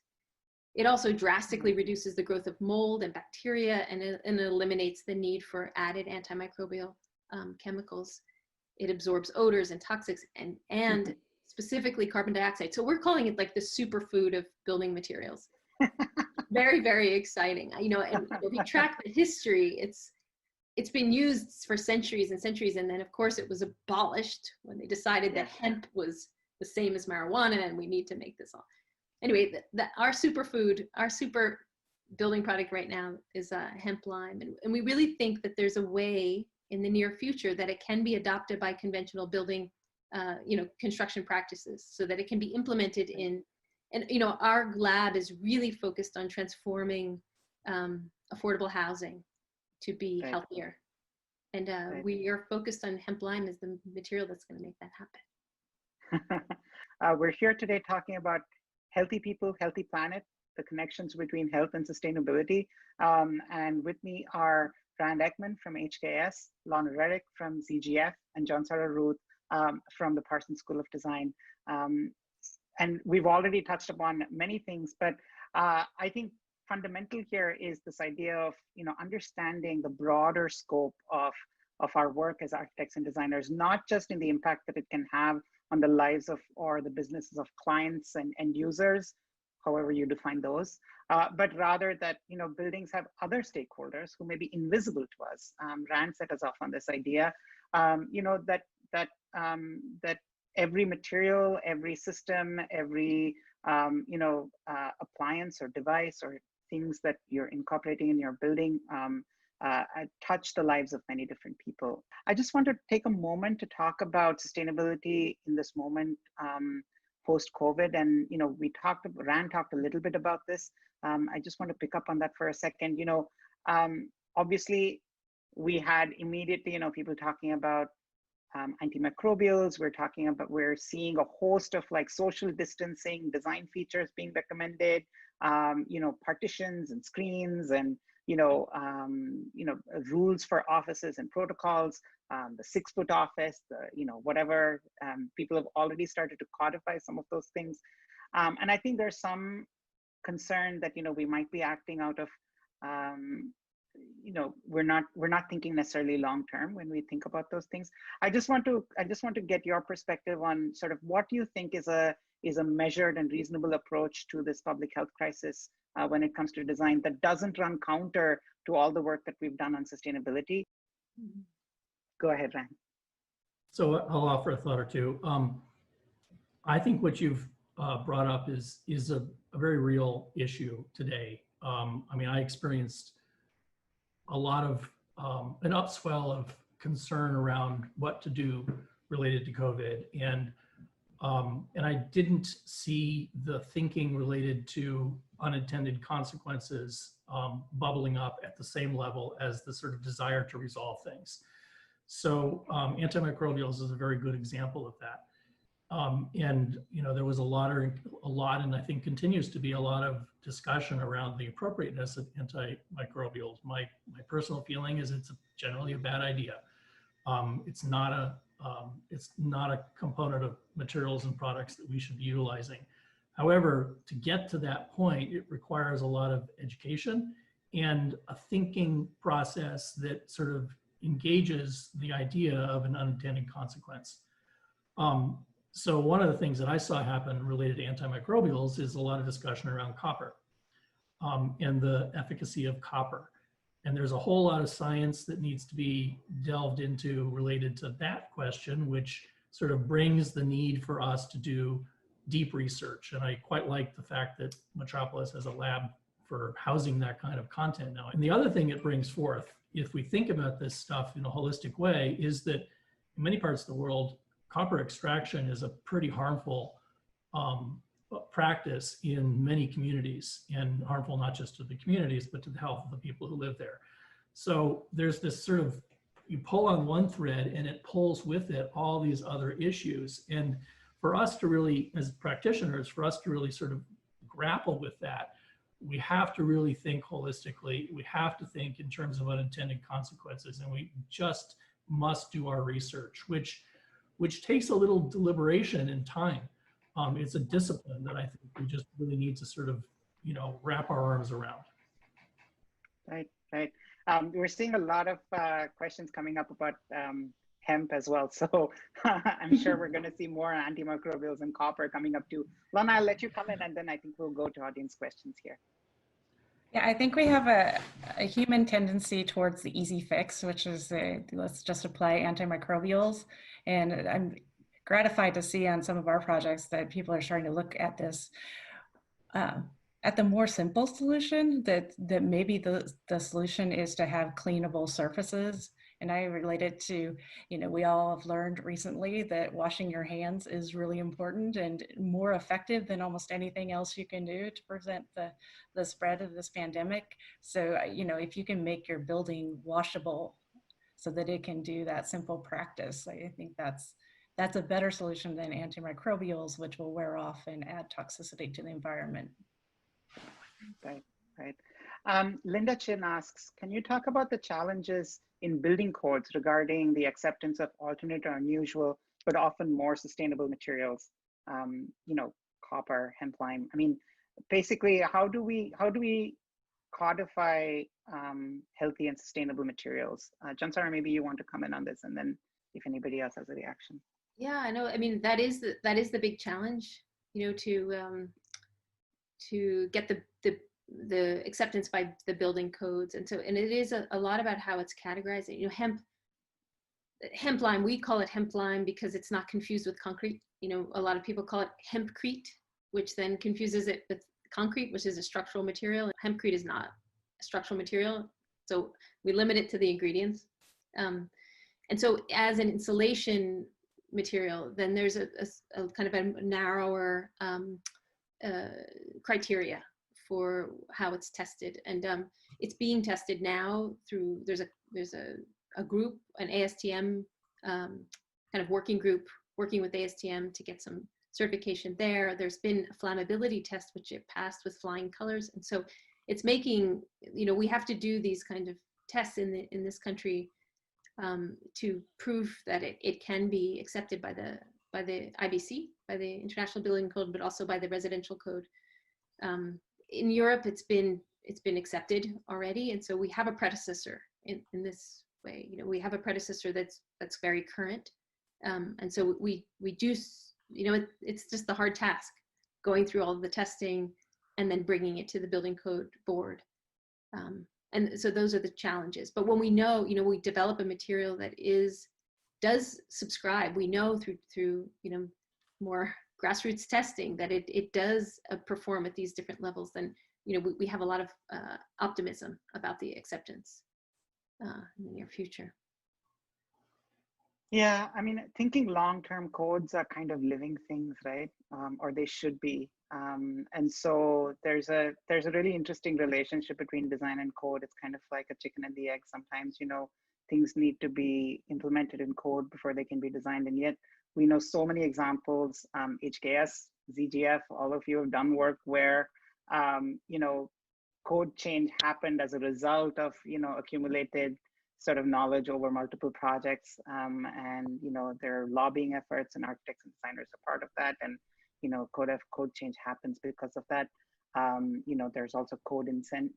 It also drastically reduces the growth of mold and bacteria, and it eliminates the need for added antimicrobial chemicals. It absorbs odors and toxics and specifically carbon dioxide. So we're calling it like the superfood of building materials. Very, very exciting. You know, and if we track the history, it's been used for centuries and centuries. And then of course it was abolished when they decided that hemp was the same as marijuana and we need to make this all. Anyway, our superfood, our super building product right now is hemp lime. And we really think that there's a way in the near future that it can be adopted by conventional building, construction practices, so that it can be implemented in, and you know, our lab is really focused on transforming affordable housing to be healthier. And we are focused on hemp lime as the material that's going to make that happen. We're here today talking about healthy people, healthy planet, the connections between health and sustainability. And with me are Rand Ekman from HKS, Lorna Reddick from ZGF, and John Sarah Ruth from the Parsons School of Design. and we've already touched upon many things, but I think fundamental here is this idea of, you know, understanding the broader scope of our work as architects and designers, not just in the impact that it can have on the lives of or the businesses of clients and end users, however you define those, but rather that, you know, buildings have other stakeholders who may be invisible to us. Rand set us off on this idea, you know, that every material, every system, every you know, appliance or device or things that you're incorporating in your building touch the lives of many different people. I just want to take a moment to talk about sustainability in this moment post-COVID. And, you know, Rand talked a little bit about this. I just want to pick up on that for a second. You know, obviously we had immediately, you know, people talking about antimicrobials. We're seeing a host of like social distancing design features being recommended, you know, partitions and screens and, you know, rules for offices and protocols, the 6-foot office, you know, whatever, people have already started to codify some of those things. And I think there's some concern that, you know, we might be acting out of, you know, we're not thinking necessarily long term when we think about those things. I just want to get your perspective on sort of what do you think is a measured and reasonable approach to this public health crisis when it comes to design that doesn't run counter to all the work that we've done on sustainability. Go ahead, Rand. So I'll offer a thought or two. I think what you've brought up is a very real issue today. I mean, I experienced a lot of an upswell of concern around what to do related to COVID, and I didn't see the thinking related to unintended consequences bubbling up at the same level as the sort of desire to resolve things. So antimicrobials is a very good example of that. And you know, there was a lot, and I think continues to be a lot of discussion around the appropriateness of antimicrobials. My personal feeling is it's generally a bad idea. It's not a component of materials and products that we should be utilizing. However, to get to that point, it requires a lot of education and a thinking process that sort of engages the idea of an unintended consequence. So one of the things that I saw happen related to antimicrobials is a lot of discussion around copper and the efficacy of copper. And there's a whole lot of science that needs to be delved into related to that question, which sort of brings the need for us to do deep research. And I quite like the fact that Metropolis has a lab for housing that kind of content now. And the other thing it brings forth, if we think about this stuff in a holistic way, is that in many parts of the world, copper extraction is a pretty harmful practice in many communities, and harmful not just to the communities, but to the health of the people who live there. So there's this sort of, you pull on one thread and it pulls with it all these other issues. And for us to really, as practitioners, for us to really sort of grapple with that, we have to really think holistically. We have to think in terms of unintended consequences, and we just must do our research, which takes a little deliberation and time. It's a discipline that I think we just really need to sort of, you know, wrap our arms around. Right, right. We're seeing a lot of questions coming up about hemp as well. So I'm sure we're going to see more antimicrobials and copper coming up too. Lana, I'll let you come in, and then I think we'll go to audience questions here. Yeah, I think we have a human tendency towards the easy fix, which is let's just apply antimicrobials. And I'm gratified to see on some of our projects that people are starting to look at this, at the more simple solution, that maybe the solution is to have cleanable surfaces. And I relate it to, you know, we all have learned recently that washing your hands is really important and more effective than almost anything else you can do to prevent the spread of this pandemic. So, you know, if you can make your building washable so that it can do that simple practice, I think that's a better solution than antimicrobials, which will wear off and add toxicity to the environment. Right, right. Linda Chin asks, can you talk about the challenges in building codes regarding the acceptance of alternate or unusual, but often more sustainable materials? You know, copper, hemp lime. I mean, basically, how do we codify healthy and sustainable materials? Jansara, maybe you want to comment on this, and then if anybody else has a reaction. Yeah, I know. I mean, that is the big challenge, you know, to get the acceptance by the building codes. And it is a lot about how it's categorized. You know, hemp lime, we call it hemp lime because it's not confused with concrete. You know, a lot of people call it hempcrete, which then confuses it with concrete, which is a structural material. Hempcrete is not a structural material. So we limit it to the ingredients. And so as an insulation material, then there's a kind of a narrower criteria for how it's tested. And it's being tested now through, there's a group, an ASTM kind of working group working with ASTM to get some certification there. There's been a flammability test, which it passed with flying colors. And so it's making, you know, we have to do these kind of tests in this country to prove that it can be accepted by the IBC, by the International Building Code, but also by the Residential Code. In Europe, it's been accepted already, and so we have a predecessor in this way. You know, we have a predecessor that's very current, and so we do. You know, it's just the hard task, going through all of the testing and then bringing it to the Building Code board. And so those are the challenges. But when we know, you know, we develop a material that does subscribe, we know through you know, more grassroots testing that it does perform at these different levels, then, you know, we have a lot of optimism about the acceptance in the near future. Yeah, I mean, thinking long-term codes are kind of living things, right? Or they should be. And so there's a really interesting relationship between design and code. It's kind of like a chicken and the egg. Sometimes, you know, things need to be implemented in code before they can be designed. And yet we know so many examples, HKS, ZGF, all of you have done work where, you know, code change happened as a result of, you know, accumulated sort of knowledge over multiple projects. And, you know, there are lobbying efforts, and architects and designers are part of that. And, you know, code change happens because of that. You know, there's also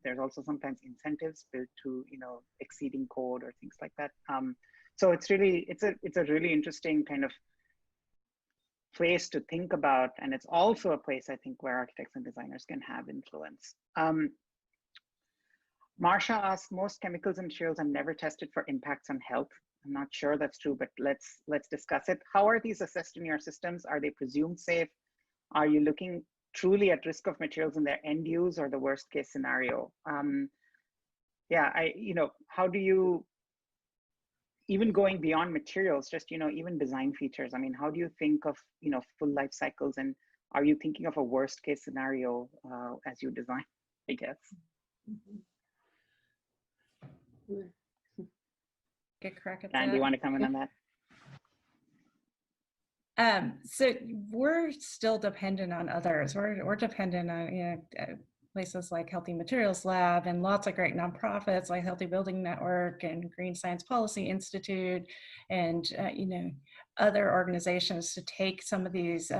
there's also sometimes incentives built to, you know, exceeding code or things like that. So it's a really interesting kind of place to think about. And it's also a place, I think, where architects and designers can have influence. Marsha asked, most chemicals and materials are never tested for impacts on health. I'm not sure that's true, but let's discuss it. How are these assessed in your systems? Are they presumed safe? Are you looking truly at risk of materials in their end use or the worst case scenario? Yeah, you know, how do you, even going beyond materials, just, you know, even design features, I mean, how do you think of, you know, full life cycles, and are you thinking of a worst case scenario as you design, I guess? Get crack at Dan, that. do you want to comment on that? So we're still dependent on others. We're dependent on, you know, places like Healthy Materials Lab and lots of great nonprofits like Healthy Building Network and Green Science Policy Institute, and you know, other organizations to take some of these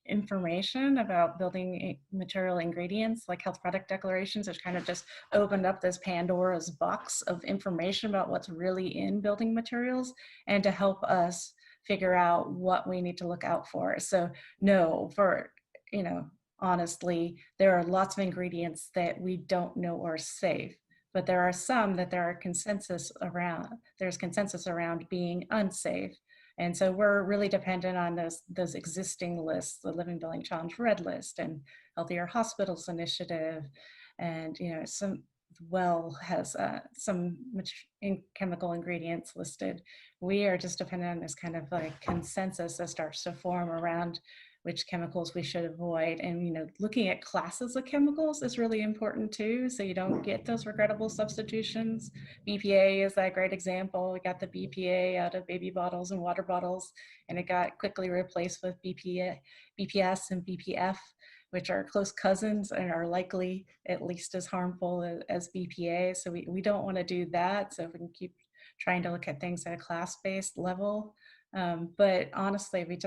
information about building material ingredients like health product declarations, which kind of just opened up this Pandora's box of information about what's really in building materials, and to help us figure out what we need to look out for. So no, for, you know, honestly, there are lots of ingredients that we don't know are safe, but there are some that there's consensus around being unsafe. And so we're really dependent on those existing lists, the Living Building Challenge Red List and Healthier Hospitals Initiative, and, you know, some WELL has some chemical ingredients listed. We are just dependent on this kind of like consensus that starts to form around which chemicals we should avoid. And, you know, looking at classes of chemicals is really important too, so you don't get those regrettable substitutions. BPA is that great example. We got the BPA out of baby bottles and water bottles, and it got quickly replaced with BPS and BPF, which are close cousins and are likely at least as harmful as BPA. So we don't want to do that. So if we can keep trying to look at things at a class-based level. But honestly, we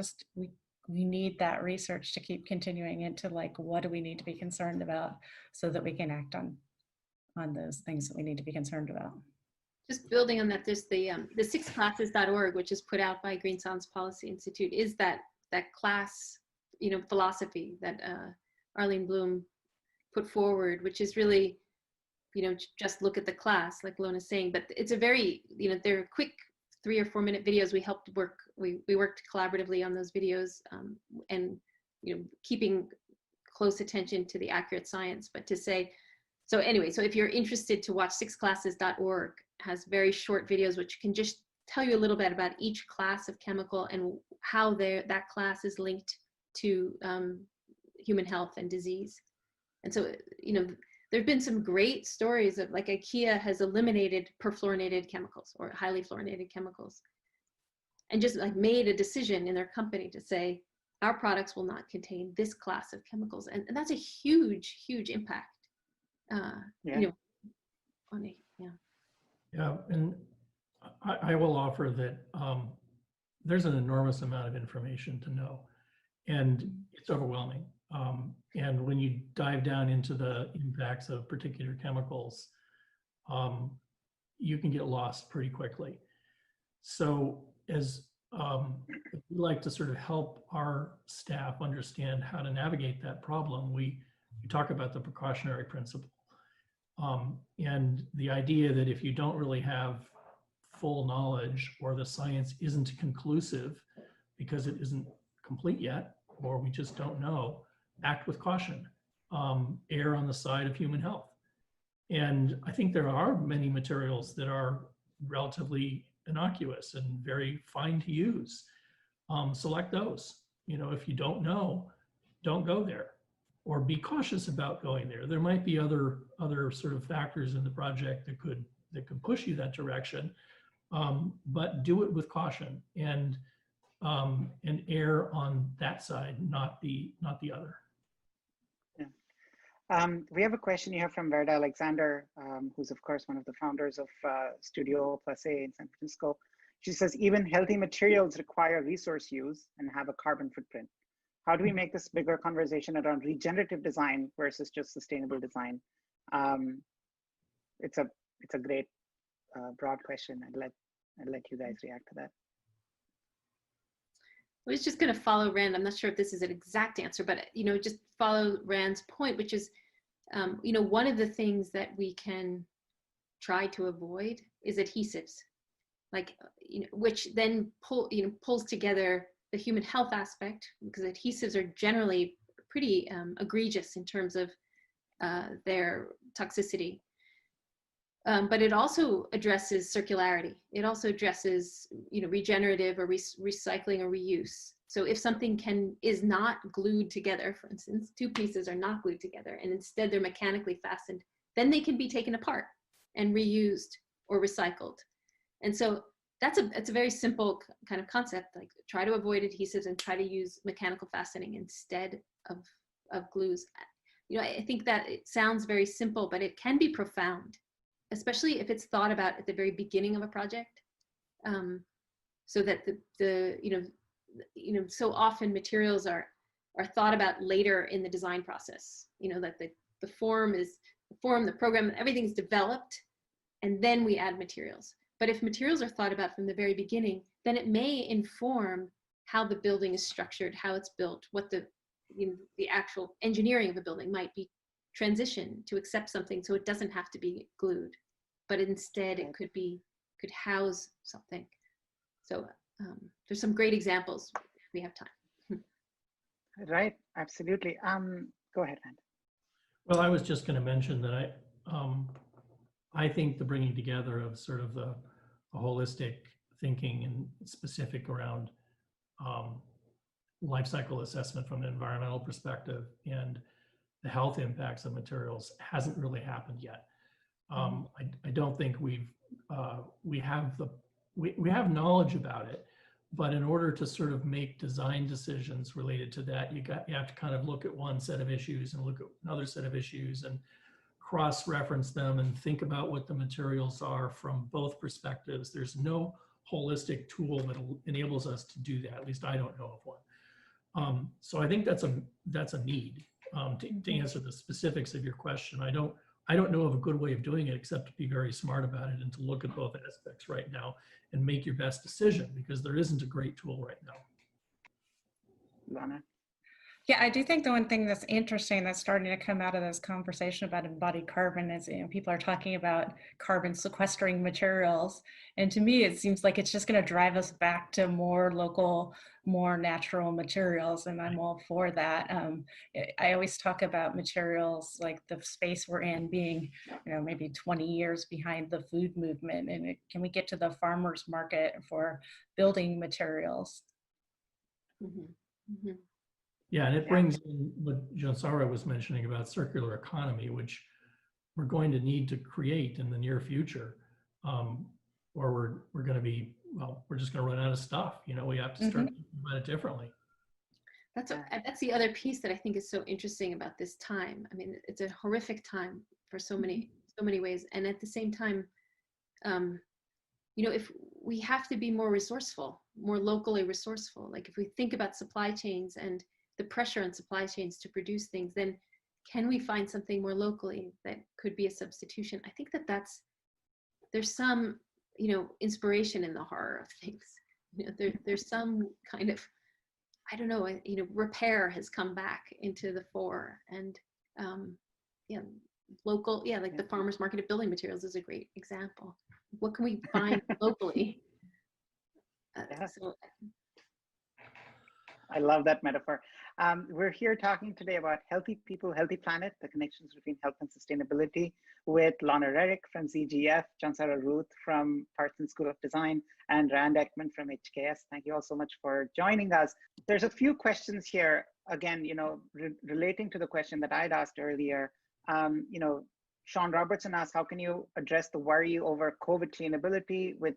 we need that research to keep continuing into like, what do we need to be concerned about so that we can act on those things that we need to be concerned about. Just building on that, there's the 6classes.org, which is put out by Green Science Policy Institute, is that class, philosophy that Arlene Bloom put forward, which is really, just look at the class, like Lona's saying, but it's a very, they're quick 3 or 4 minute videos. We worked collaboratively on those videos, and, keeping close attention to the accurate science, but to say, so anyway, so if you're interested to watch 6classes.org has very short videos, which can just tell you a little bit about each class of chemical and how that class is linked to human health and disease. And so, there've been some great stories of like IKEA has eliminated perfluorinated chemicals or highly fluorinated chemicals, and just like made a decision in their company to say, our products will not contain this class of chemicals. And that's a huge, huge impact. Yeah. Yeah, and I will offer that there's an enormous amount of information to know, and it's overwhelming. And when you dive down into the impacts of particular chemicals, you can get lost pretty quickly. So as we like to sort of help our staff understand how to navigate that problem, we talk about the precautionary principle. And the idea that if you don't really have full knowledge, or the science isn't conclusive because it isn't complete yet, or we just don't know, act with caution, err on the side of human health. And I think there are many materials that are relatively innocuous and very fine to use. Select those. If you don't know, don't go there, or be cautious about going there. There might be other sort of factors in the project that could push you that direction, but do it with caution and err on that side, not the other. Yeah. We have a question here from Verda Alexander, who's of course one of the founders of Studio Plus A in San Francisco. She says, even healthy materials require resource use and have a carbon footprint. How do we make this bigger conversation around regenerative design versus just sustainable design? It's a great broad question. I'd let you guys react to that. I was just going to follow Rand. I'm not sure if this is an exact answer, but just follow Rand's point, which is, one of the things that we can try to avoid is adhesives, like which then pulls together the human health aspect, because adhesives are generally pretty egregious in terms of their toxicity. But it also addresses circularity. It also addresses, regenerative or recycling or reuse. So if something is not glued together, for instance, 2 pieces are not glued together, and instead they're mechanically fastened, then they can be taken apart and reused or recycled. And so it's a very simple kind of concept, like try to avoid adhesives and try to use mechanical fastening instead of glues. I think that it sounds very simple, but it can be profound, especially if it's thought about at the very beginning of a project, so that so often materials are thought about later in the design process. That the form, the program, everything's developed, and then we add materials. But if materials are thought about from the very beginning, then it may inform how the building is structured, how it's built, what the actual engineering of a building might be transitioned to accept something, so it doesn't have to be glued, but instead it could house something. So there's some great examples if we have time. Right, absolutely. Go ahead, Rand. Well, I was just going to mention that I think the bringing together of sort of the holistic thinking and specific around life cycle assessment from an environmental perspective and the health impacts of materials hasn't really happened yet. I don't think we have knowledge about it, but in order to sort of make design decisions related to that, you have to kind of look at one set of issues and look at another set of issues and cross-reference them and think about what the materials are from both perspectives. There's no holistic tool that enables us to do that. At least I don't know of one. So I think that's a need. To answer the specifics of your question, I don't know of a good way of doing it except to be very smart about it and to look at both aspects right now and make your best decision, because there isn't a great tool right now. Lana? Yeah, I do think the one thing that's interesting that's starting to come out of this conversation about embodied carbon is, people are talking about carbon sequestering materials. And to me, it seems like it's just going to drive us back to more local, more natural materials. And I'm all for that. I always talk about materials like the space we're in being, maybe 20 years behind the food movement. And can we get to the farmer's market for building materials? Mhm. Mhm. Yeah, and it brings in what Jansara was mentioning about circular economy, which we're going to need to create in the near future, or we're going to be, well, we're just going to run out of stuff. We have to start thinking about it differently. That's the other piece that I think is so interesting about this time. I mean, it's a horrific time for so many ways, and at the same time, if we have to be more resourceful, more locally resourceful, like if we think about supply chains and the pressure on supply chains to produce things, then can we find something more locally that could be a substitution? I think there's some, inspiration in the horror of things. There's some kind of, I don't know, repair has come back into the fore, and local, like the farmers market of building materials is a great example. What can we find locally? So, I love that metaphor. We're here talking today about healthy people, healthy planet, the connections between health and sustainability, with Lana Rerick from ZGF, Jansara Ruth from Parsons School of Design, and Rand Ekman from HKS. Thank you all so much for joining us. There's a few questions here, again, relating to the question that I'd asked earlier. Sean Robertson asked, how can you address the worry over COVID cleanability with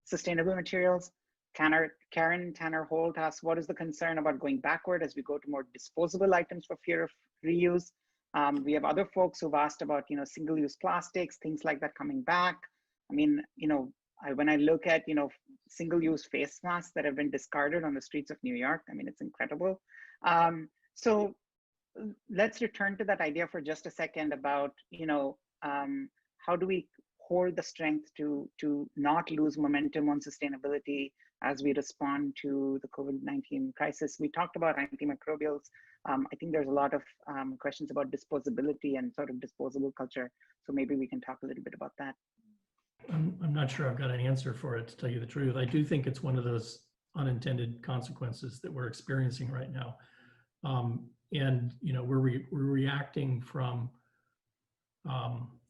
sustainable materials? Karen Tanner Holt asks, what is the concern about going backward as we go to more disposable items for fear of reuse? We have other folks who've asked about, single-use plastics, things like that coming back. I mean, when I look at, single-use face masks that have been discarded on the streets of New York, I mean, it's incredible. So let's return to that idea for just a second about, how do we hold the strength to not lose momentum on sustainability as we respond to the COVID-19 crisis? We talked about antimicrobials. I think there's a lot of questions about disposability and sort of disposable culture. So maybe we can talk a little bit about that. I'm not sure I've got an answer for it, to tell you the truth. I do think it's one of those unintended consequences that we're experiencing right now. And we're reacting from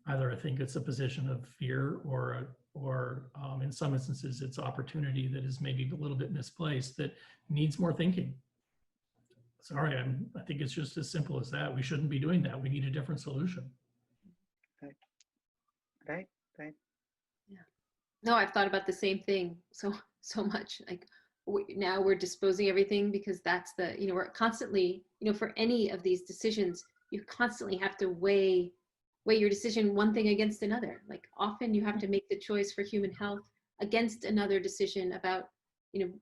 either I think it's a position of fear or in some instances it's opportunity that is maybe a little bit misplaced that needs more thinking. Sorry, I think it's just as simple as that. We shouldn't be doing that. We need a different solution. Right. Yeah. No, I've thought about the same thing so much. Like now we're disposing everything because that's the, we're constantly, for any of these decisions, you constantly have to weigh your decision one thing against another. Like often you have to make the choice for human health against another decision about,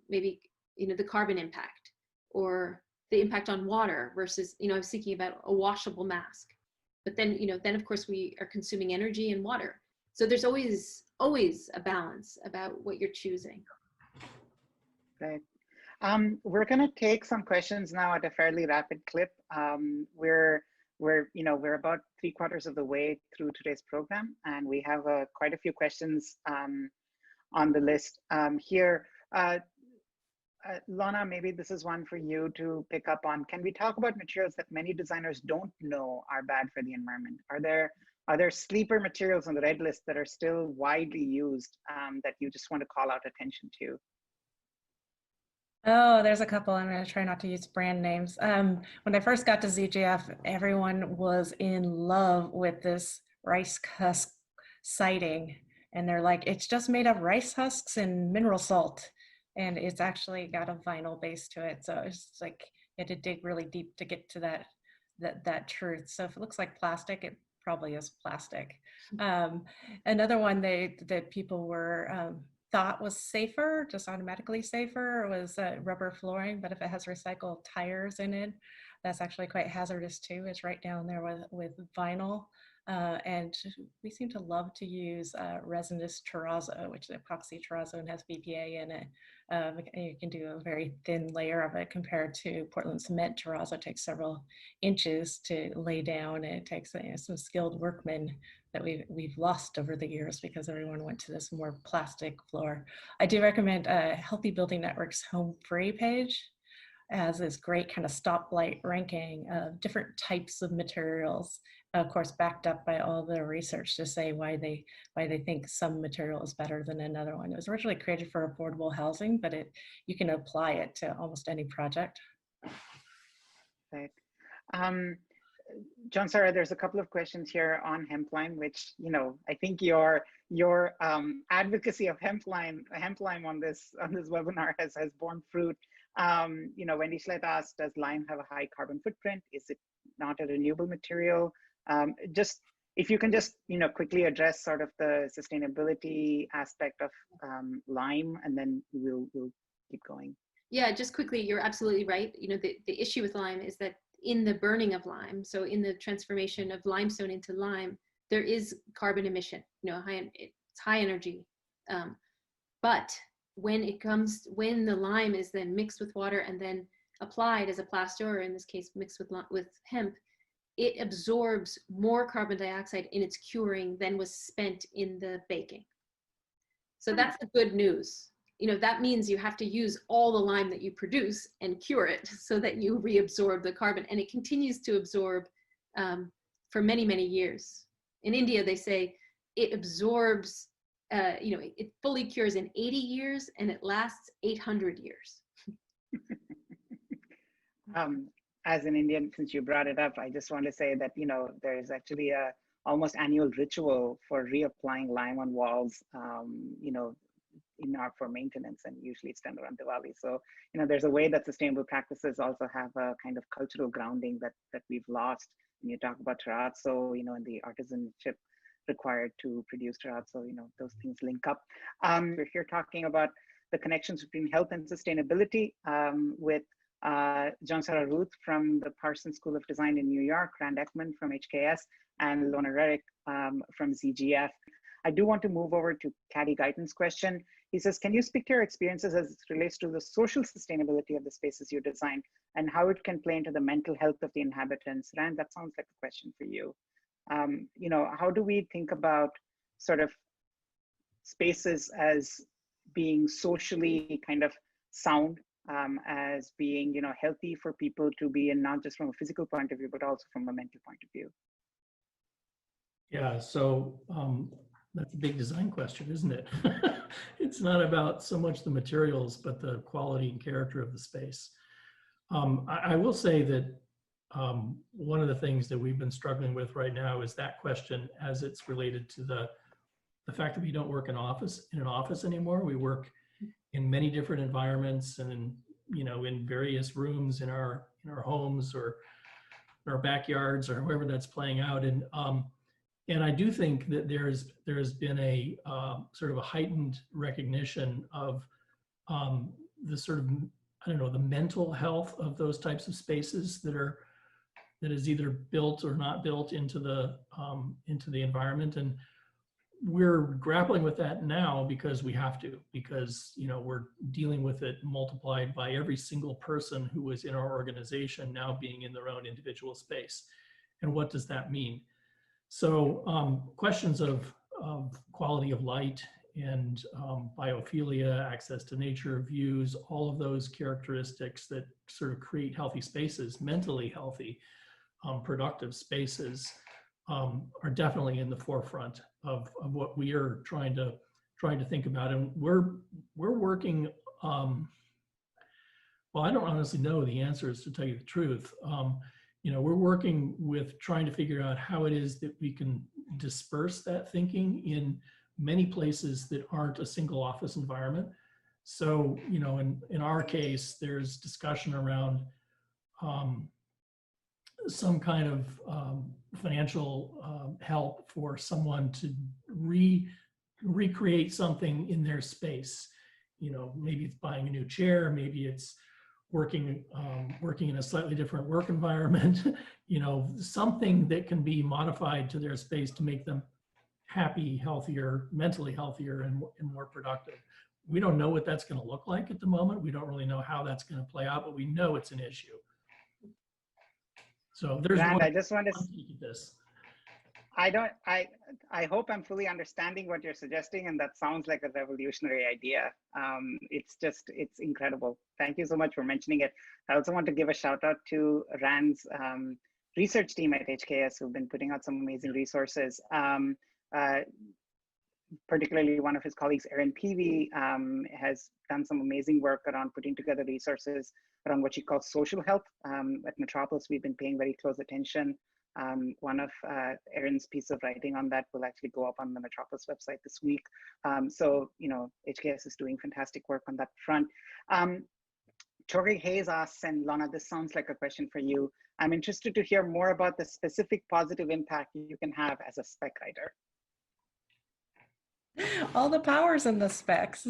maybe, the carbon impact or the impact on water versus, I was thinking about a washable mask. But then, then of course we are consuming energy and water. So there's always a balance about what you're choosing. Right. We're going to take some questions now at a fairly rapid clip. We're about 3/4 of the way through today's program, and we have quite a few questions on the list here. Lana, maybe this is one for you to pick up on. Can we talk about materials that many designers don't know are bad for the environment? Are there sleeper materials on the red list that are still widely used that you just want to call out attention to? Oh, there's a couple. I'm going to try not to use brand names. When I first got to ZGF, everyone was in love with this rice husk siding. And they're like, it's just made of rice husks and mineral salt. And it's actually got a vinyl base to it. So it's like, you had to dig really deep to get to that truth. So if it looks like plastic, it probably is plastic. Another one that people were thought was safer, just automatically safer, was rubber flooring. But if it has recycled tires in it, that's actually quite hazardous too. It's right down there with vinyl. And we seem to love to use resinous terrazzo, which is epoxy terrazzo and has BPA in it. You can do a very thin layer of it compared to Portland cement terrazzo. It takes several inches to lay down, and it takes some skilled workmen that we've lost over the years because everyone went to this more plastic floor. I do recommend Healthy Building Network's Home Free page, as this great kind of stoplight ranking of different types of materials, of course backed up by all the research to say why they think some material is better than another one. It was originally created for affordable housing, but you can apply it to almost any project. Right. John, Sarah, there's a couple of questions here on hempline, which, you know, I think your advocacy of hempline on this webinar has borne fruit. You know, Wendy Schlett asked, does lime have a high carbon footprint? Is it not a renewable material? Just if you can just, you know, quickly address sort of the sustainability aspect of lime, and then we'll keep going. Yeah, just quickly, you're absolutely right. You know, the issue with lime is that in the burning of lime, so in the transformation of limestone into lime, there is carbon emission, you know, it's high energy. But when the lime is then mixed with water and then applied as a plaster, or in this case, mixed with hemp, it absorbs more carbon dioxide in its curing than was spent in the baking. So that's the good news. You know, that means you have to use all the lime that you produce and cure it so that you reabsorb the carbon, and it continues to absorb for many, many years. In India, they say it absorbs, you know, it fully cures in 80 years and it lasts 800 years. As an Indian, since you brought it up, I just want to say that, you know, there is actually a almost annual ritual for reapplying lime on walls, you know, for maintenance, and usually it's done around Diwali. So, you know, there's a way that sustainable practices also have a kind of cultural grounding that we've lost. When you talk about terrazzo, you know, and the artisanship required to produce terrazzo, you know, those things link up. We're here talking about the connections between health and sustainability with John Sarah Ruth from the Parsons School of Design in New York, Rand Ekman from HKS, and Lona Rerick from ZGF. I do want to move over to Caddy Guyton's question. He says, can you speak to your experiences as it relates to the social sustainability of the spaces you design and how it can play into the mental health of the inhabitants? Rand, that sounds like a question for you. You know, how do we think about sort of spaces as being socially kind of sound, as being, you know, healthy for people to be in, not just from a physical point of view, but also from a mental point of view? Yeah, so that's a big design question, isn't it? It's not about so much the materials, but the quality and character of the space. I will say that one of the things that we've been struggling with right now is that question as it's related to the fact that we don't work in an office anymore. We work in many different environments and you know, in various rooms in our homes or in our backyards or wherever that's playing out. And I do think that there's been a sort of a heightened recognition of the sort of, I don't know, the mental health of those types of spaces that is either built or not built into the environment. And we're grappling with that now because we have to, because, you know, we're dealing with it multiplied by every single person who is in our organization now being in their own individual space. And what does that mean? So questions of quality of light and biophilia, access to nature, views, all of those characteristics that sort of create healthy spaces, mentally healthy, productive spaces, are definitely in the forefront of what we are trying to think about. And we're working, well, I don't honestly know the answers, to tell you the truth. You know, we're working with trying to figure out how it is that we can disperse that thinking in many places that aren't a single office environment. So, you know, in our case, there's discussion around some kind of financial help for someone to recreate something in their space. You know, maybe it's buying a new chair, maybe it's working in a slightly different work environment, you know, something that can be modified to their space to make them happy, healthier, mentally healthier, and more productive. We don't know what that's going to look like at the moment. We don't really know how that's going to play out, but we know it's an issue. So there's Rand, one. I just want to this. I hope I'm fully understanding what you're suggesting, and that sounds like a revolutionary idea. It's incredible. Thank you so much for mentioning it. I also want to give a shout out to Rand's research team at HKS, who've been putting out some amazing resources. Particularly one of his colleagues, Erin Peavy, has done some amazing work around putting together resources around what she calls social health. At Metropolis, we've been paying very close attention. One of Erin's piece of writing on that will actually go up on the Metropolis website this week. So, you know, HKS is doing fantastic work on that front. Tori Hayes asks, and Lana, this sounds like a question for you. I'm interested to hear more about the specific positive impact you can have as a spec writer. All the powers in the specs,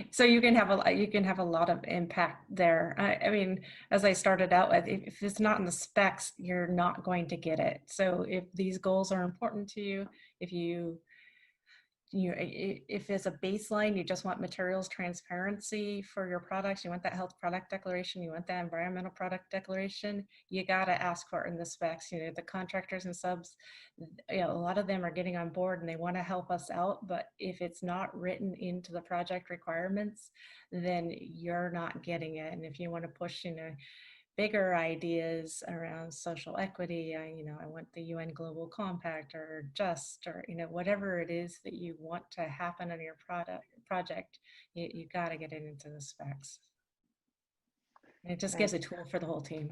so you can have a lot of impact there. I mean, as I started out with, if it's not in the specs, you're not going to get it. So if these goals are important to you, if it's a baseline, you just want materials transparency for your products, you want that health product declaration, you want that environmental product declaration, you got to ask for it in the specs. You know, the contractors and subs, you know, a lot of them are getting on board and they want to help us out, but if it's not written into the project requirements, then you're not getting it. And if you want to push, you know, bigger ideas around social equity, you know, I want the UN Global Compact or just, or, you know, whatever it is that you want to happen on your project, you got to get it into the specs. And it just gives a tool for the whole team.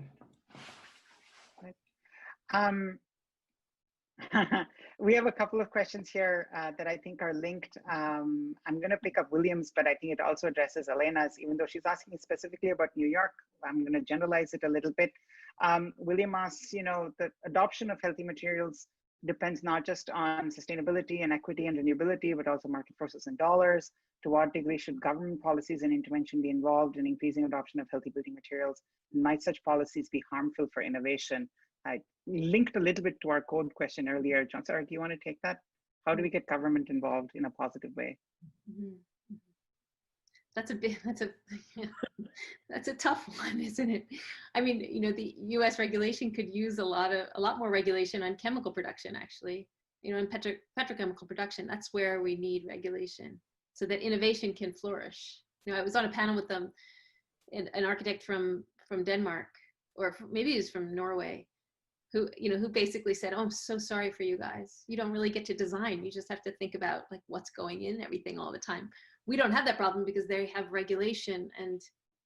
We have a couple of questions here that I think are linked. I'm going to pick up William's, but I think it also addresses Elena's, even though she's asking specifically about New York. I'm going to generalize it a little bit. William asks, you know, the adoption of healthy materials depends not just on sustainability and equity and renewability, but also market forces and dollars. To what degree should government policies and intervention be involved in increasing adoption of healthy building materials? And might such policies be harmful for innovation? I linked a little bit to our code question earlier. John, sorry, do you want to take that? How do we get government involved in a positive way? That's a tough one, isn't it? I mean, you know, the U.S. regulation could use a lot more regulation on chemical production, actually. You know, in petrochemical production, that's where we need regulation so that innovation can flourish. You know, I was on a panel with an architect from Denmark, or maybe he was from Norway, who basically said, "Oh, I'm so sorry for you guys. You don't really get to design. You just have to think about like what's going in everything all the time. We don't have that problem because they have regulation, and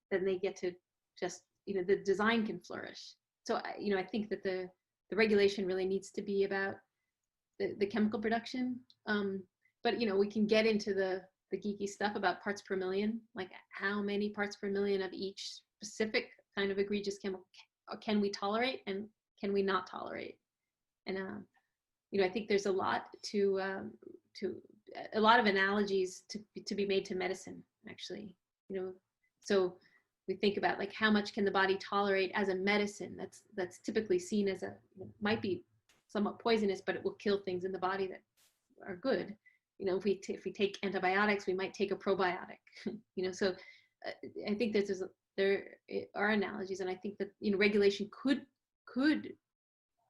then they get to just, you know, the design can flourish." So, you know, I think that the regulation really needs to be about the chemical production. But, you know, we can get into the geeky stuff about parts per million, like how many parts per million of each specific kind of egregious chemical can we tolerate and can we not tolerate? And, you know, I think there's a lot a lot of analogies to be made to medicine, actually. You know, so we think about like how much can the body tolerate as a medicine that's typically seen as might be somewhat poisonous, but it will kill things in the body that are good. You know, if we take antibiotics, we might take a probiotic. You know, so I think there are analogies, and I think that, you know, regulation could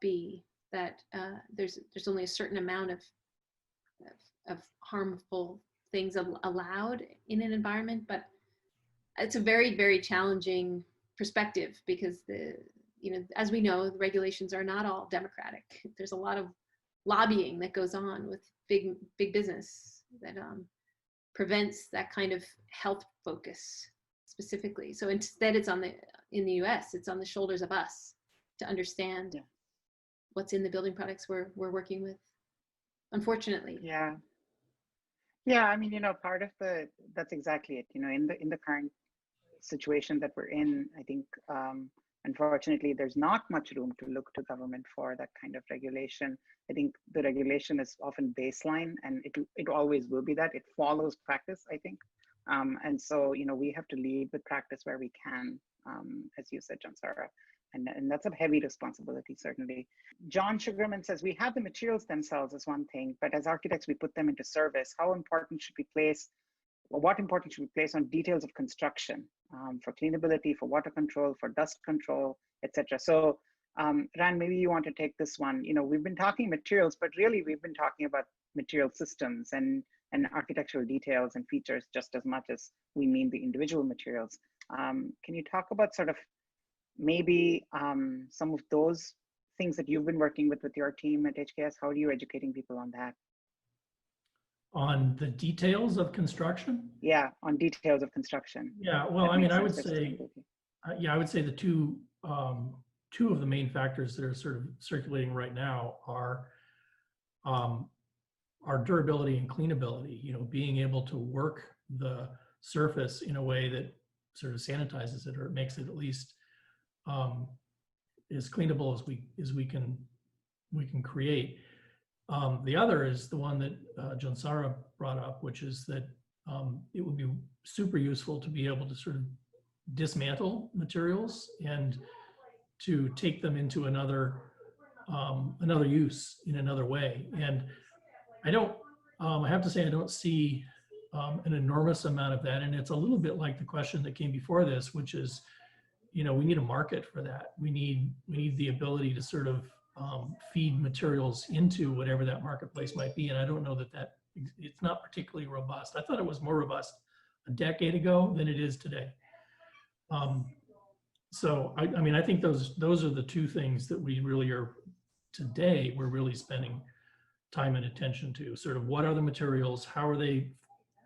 be that there's only a certain amount of harmful things allowed in an environment, but it's a very, very challenging perspective because you know, as we know, the regulations are not all democratic. There's a lot of lobbying that goes on with big business that prevents that kind of health focus specifically. So instead, it's in the US, it's on the shoulders of us to understand what's in the building products we're working with, unfortunately. Yeah, I mean, you know, that's exactly it. You know, in the current situation that we're in, I think Unfortunately, there's not much room to look to government for that kind of regulation. I think the regulation is often baseline, and it always will be that. It follows practice, I think. And so, we have to lead with practice where we can, as you said, John Sarah. And that's a heavy responsibility, certainly. John Sugarman says, we have the materials themselves as one thing, but as architects, we put them into service. What importance should we place on details of construction, for cleanability, for water control, for dust control, etc. So Rand, maybe you want to take this one. We've been talking materials, but really we've been talking about material systems and architectural details and features just as much as we mean the individual materials. Can you talk about sort of maybe some of those things that you've been working with your team at HKS? How are you educating people on that? On the details of construction? Yeah, on details of construction. Yeah, well, I mean, I would say the two of the main factors that are sort of circulating right now are durability and cleanability. Being able to work the surface in a way that sort of sanitizes it, or makes it at least as cleanable as we can create. The other is the one that John Sarah brought up, which is that it would be super useful to be able to sort of dismantle materials and to take them into another use in another way. And I have to say, I don't see an enormous amount of that. And it's a little bit like the question that came before this, which is, we need a market for that. We need the ability to sort of feed materials into whatever that marketplace might be. And I don't know that it's not particularly robust. I thought it was more robust a decade ago than it is today. So I mean, I think those are the two things that we really we're really spending time and attention to. Sort of, what are the materials? How are they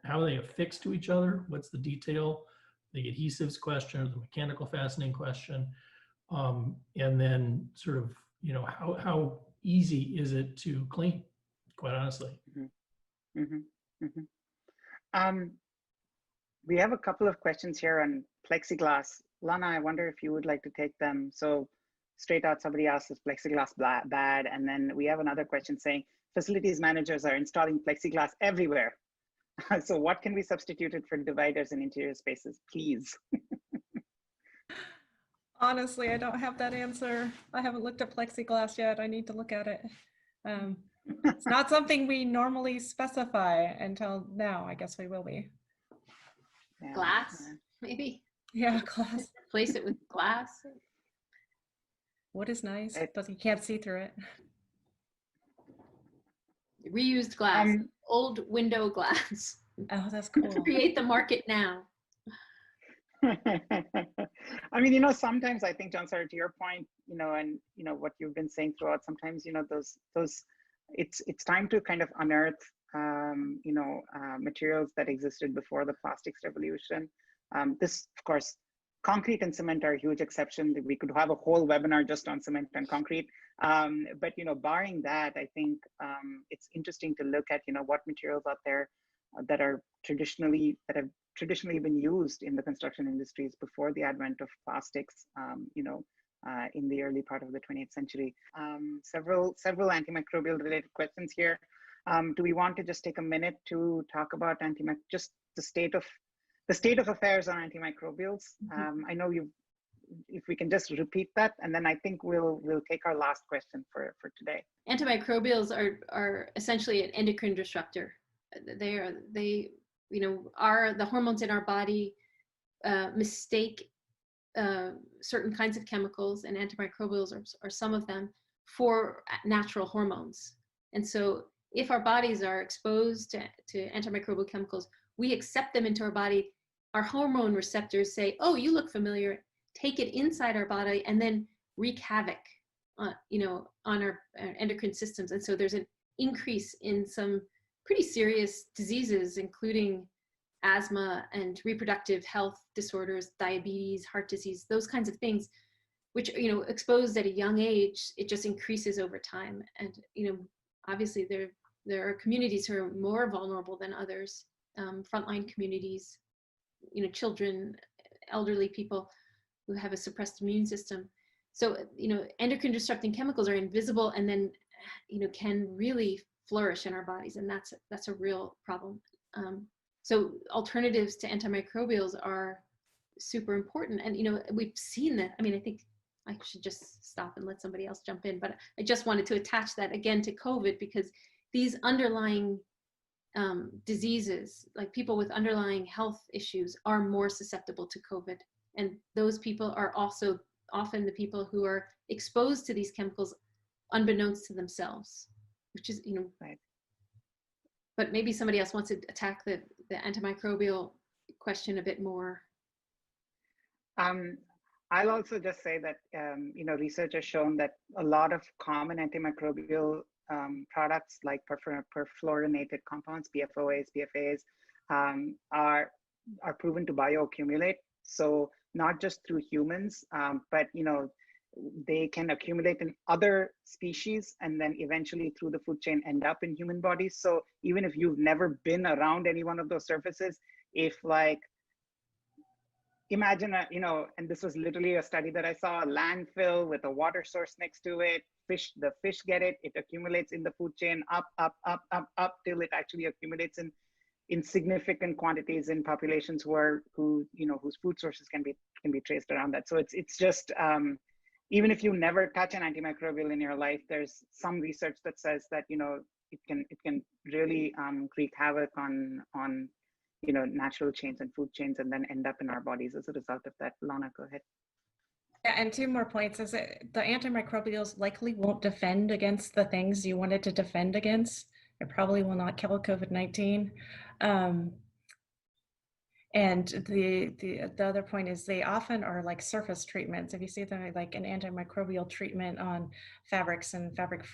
affixed to each other? What's the detail? The adhesives question, or the mechanical fastening question, and then sort of, how easy is it to clean, quite honestly. Mm-hmm. Mm-hmm. Mm-hmm. We have a couple of questions here on plexiglass. Lana, I wonder if you would like to take them. So straight out, somebody asked, is plexiglass bad? And then we have another question saying, facilities managers are installing plexiglass everywhere. So what can be substituted for dividers in interior spaces, please? Honestly, I don't have that answer. I haven't looked at plexiglass yet. I need to look at it. It's not something we normally specify until now. I guess we will be. Yeah. Glass, maybe? Yeah, glass. Replace it with glass. Wood is nice, but you can't see through it. Reused glass, old window glass. Oh, that's cool. Create the market now. I mean, sometimes I think, John, sorry, to your point, and what you've been saying throughout, sometimes, those it's time to kind of unearth, materials that existed before the plastics revolution. This, of course, concrete and cement are a huge exception. We could have a whole webinar just on cement and concrete. But, barring that, I think it's interesting to look at, what materials out there that have traditionally been used in the construction industries before the advent of plastics, in the early part of the 20th century. Several antimicrobial related questions here. Do we want to just take a minute to talk about just the state of affairs on antimicrobials? I know if we can just repeat that, and then I think we'll take our last question for today. Antimicrobials are essentially an endocrine disruptor. They are the hormones in our body mistake certain kinds of chemicals, and antimicrobials are some of them, for natural hormones. And so if our bodies are exposed to antimicrobial chemicals, we accept them into our body. Our hormone receptors say, oh, you look familiar, take it inside our body, and then wreak havoc on our endocrine systems. And so there's an increase in some pretty serious diseases, including asthma and reproductive health disorders, diabetes, heart disease, those kinds of things, which, exposed at a young age, it just increases over time. And, obviously there are communities who are more vulnerable than others, frontline communities, children, elderly people. who have a suppressed immune system. So, endocrine disrupting chemicals are invisible and then, can really flourish in our bodies. And that's a real problem. So alternatives to antimicrobials are super important. And, we've seen that. I mean, I think I should just stop and let somebody else jump in, but I just wanted to attach that again to COVID, because these underlying diseases, like people with underlying health issues, are more susceptible to COVID. And those people are also often the people who are exposed to these chemicals unbeknownst to themselves, which is, Right. But maybe somebody else wants to attack the antimicrobial question a bit more. I'll also just say that, research has shown that a lot of common antimicrobial products like perfluorinated compounds, PFOAs, PFAs, are proven to bioaccumulate. So not just through humans, but they can accumulate in other species and then eventually through the food chain end up in human bodies. So even if you've never been around any one of those surfaces, if like, imagine and this was literally a study that I saw, a landfill with a water source next to it, the fish get it, it accumulates in the food chain up till it actually accumulates in significant quantities in populations whose food sources can be traced around that. So it's just, even if you never touch an antimicrobial in your life, there's some research that says that, it can really wreak havoc on natural chains and food chains and then end up in our bodies as a result of that. Lana, go ahead. Yeah, and 2 more points is that the antimicrobials likely won't defend against the things you wanted to defend against. It probably will not kill COVID-19. And the other point is they often are like surface treatments. If you see them like an antimicrobial treatment on fabrics and fabrics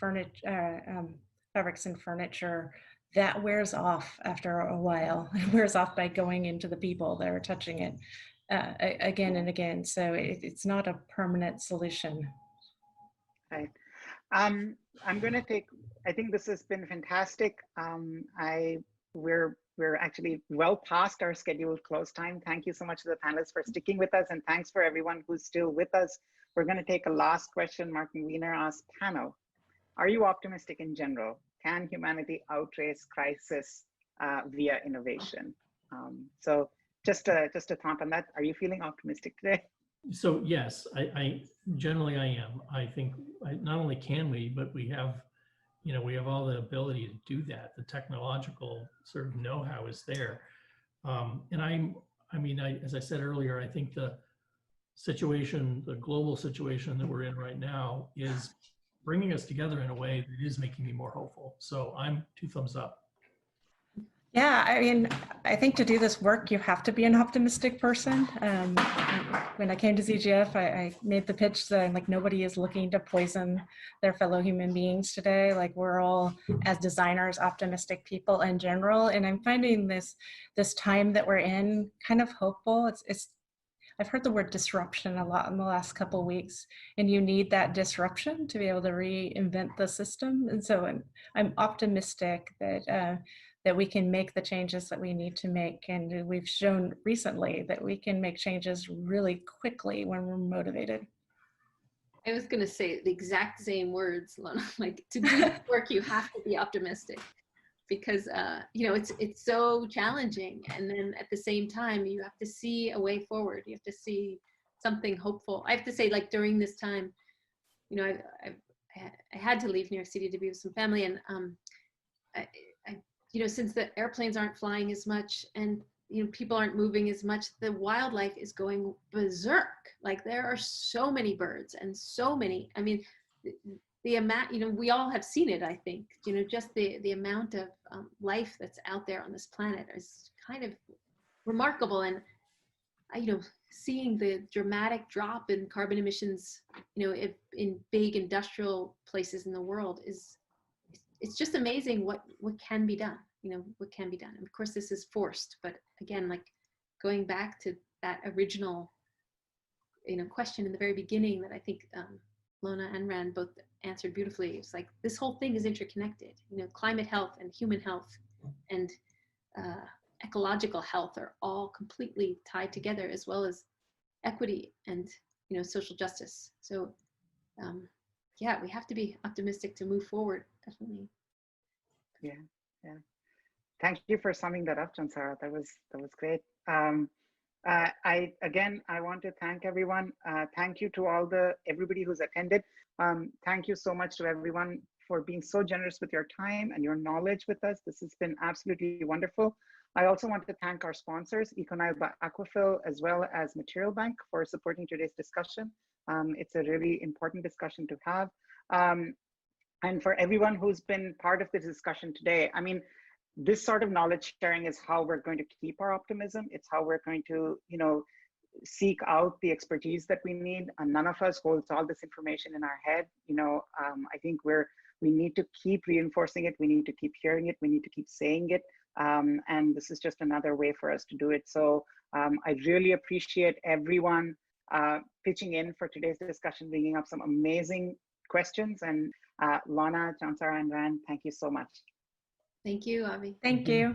and furniture, that wears off after a while. It wears off by going into the people that are touching it again and again. So it's not a permanent solution. Right. I'm going to I think this has been fantastic. We're actually well past our scheduled close time. Thank you so much to the panelists for sticking with us, and thanks for everyone who's still with us. We're going to take a last question. Martin Wiener asked, panel, are you optimistic in general? Can humanity outrace crisis via innovation? So just a thought on that. Are you feeling optimistic today? So yes, I generally I am. I think not only can we, but we have all the ability to do that. The technological sort of know-how is there. And as I said earlier, I think the global situation that we're in right now is bringing us together in a way that is making me more hopeful. So I'm 2 thumbs up. Yeah, I mean, I think to do this work, you have to be an optimistic person. When I came to ZGF, I made the pitch that like nobody is looking to poison their fellow human beings today. Like we're all, as designers, optimistic people in general. And I'm finding this time that we're in kind of hopeful. I've heard the word disruption a lot in the last couple of weeks, and you need that disruption to be able to reinvent the system. And so I'm optimistic that we can make the changes that we need to make. And we've shown recently that we can make changes really quickly when we're motivated. I was going to say the exact same words, Lana. Like, to do this work, you have to be optimistic, because it's so challenging. And then at the same time, you have to see a way forward. You have to see something hopeful. I have to say, like during this time, I had to leave New York City to be with some family, and since the airplanes aren't flying as much and people aren't moving as much, the wildlife is going berserk. Like there are so many birds and so many. I mean, the amount, we all have seen it. I think just the amount of life that's out there on this planet is kind of remarkable. And seeing the dramatic drop in carbon emissions, in big industrial places in the world it's just amazing what can be done, what can be done. And of course this is forced, but again, like going back to that original, question in the very beginning that I think Lona and Rand both answered beautifully. It's like, this whole thing is interconnected, climate health and human health and ecological health are all completely tied together, as well as equity and, you know, social justice. So yeah, we have to be optimistic to move forward, definitely. Yeah, yeah. Thank you for summing that up, Chansara. That was great. I want to thank everyone. Thank you to everybody who's attended. Thank you so much to everyone for being so generous with your time and your knowledge with us. This has been absolutely wonderful. I also want to thank our sponsors, Econile Aquafil, as well as Material Bank, for supporting today's discussion. It's a really important discussion to have. And for everyone who's been part of this discussion today, I mean, this sort of knowledge sharing is how we're going to keep our optimism. It's how we're going to, you know, seek out the expertise that we need. And none of us holds all this information in our head. You know, I think we need to keep reinforcing it. We need to keep hearing it. We need to keep saying it. And this is just another way for us to do it. So I really appreciate everyone pitching in for today's discussion, bringing up some amazing questions. And Lana, Chansara, and Rand, thank you so much. Thank you, Avi. Thank you.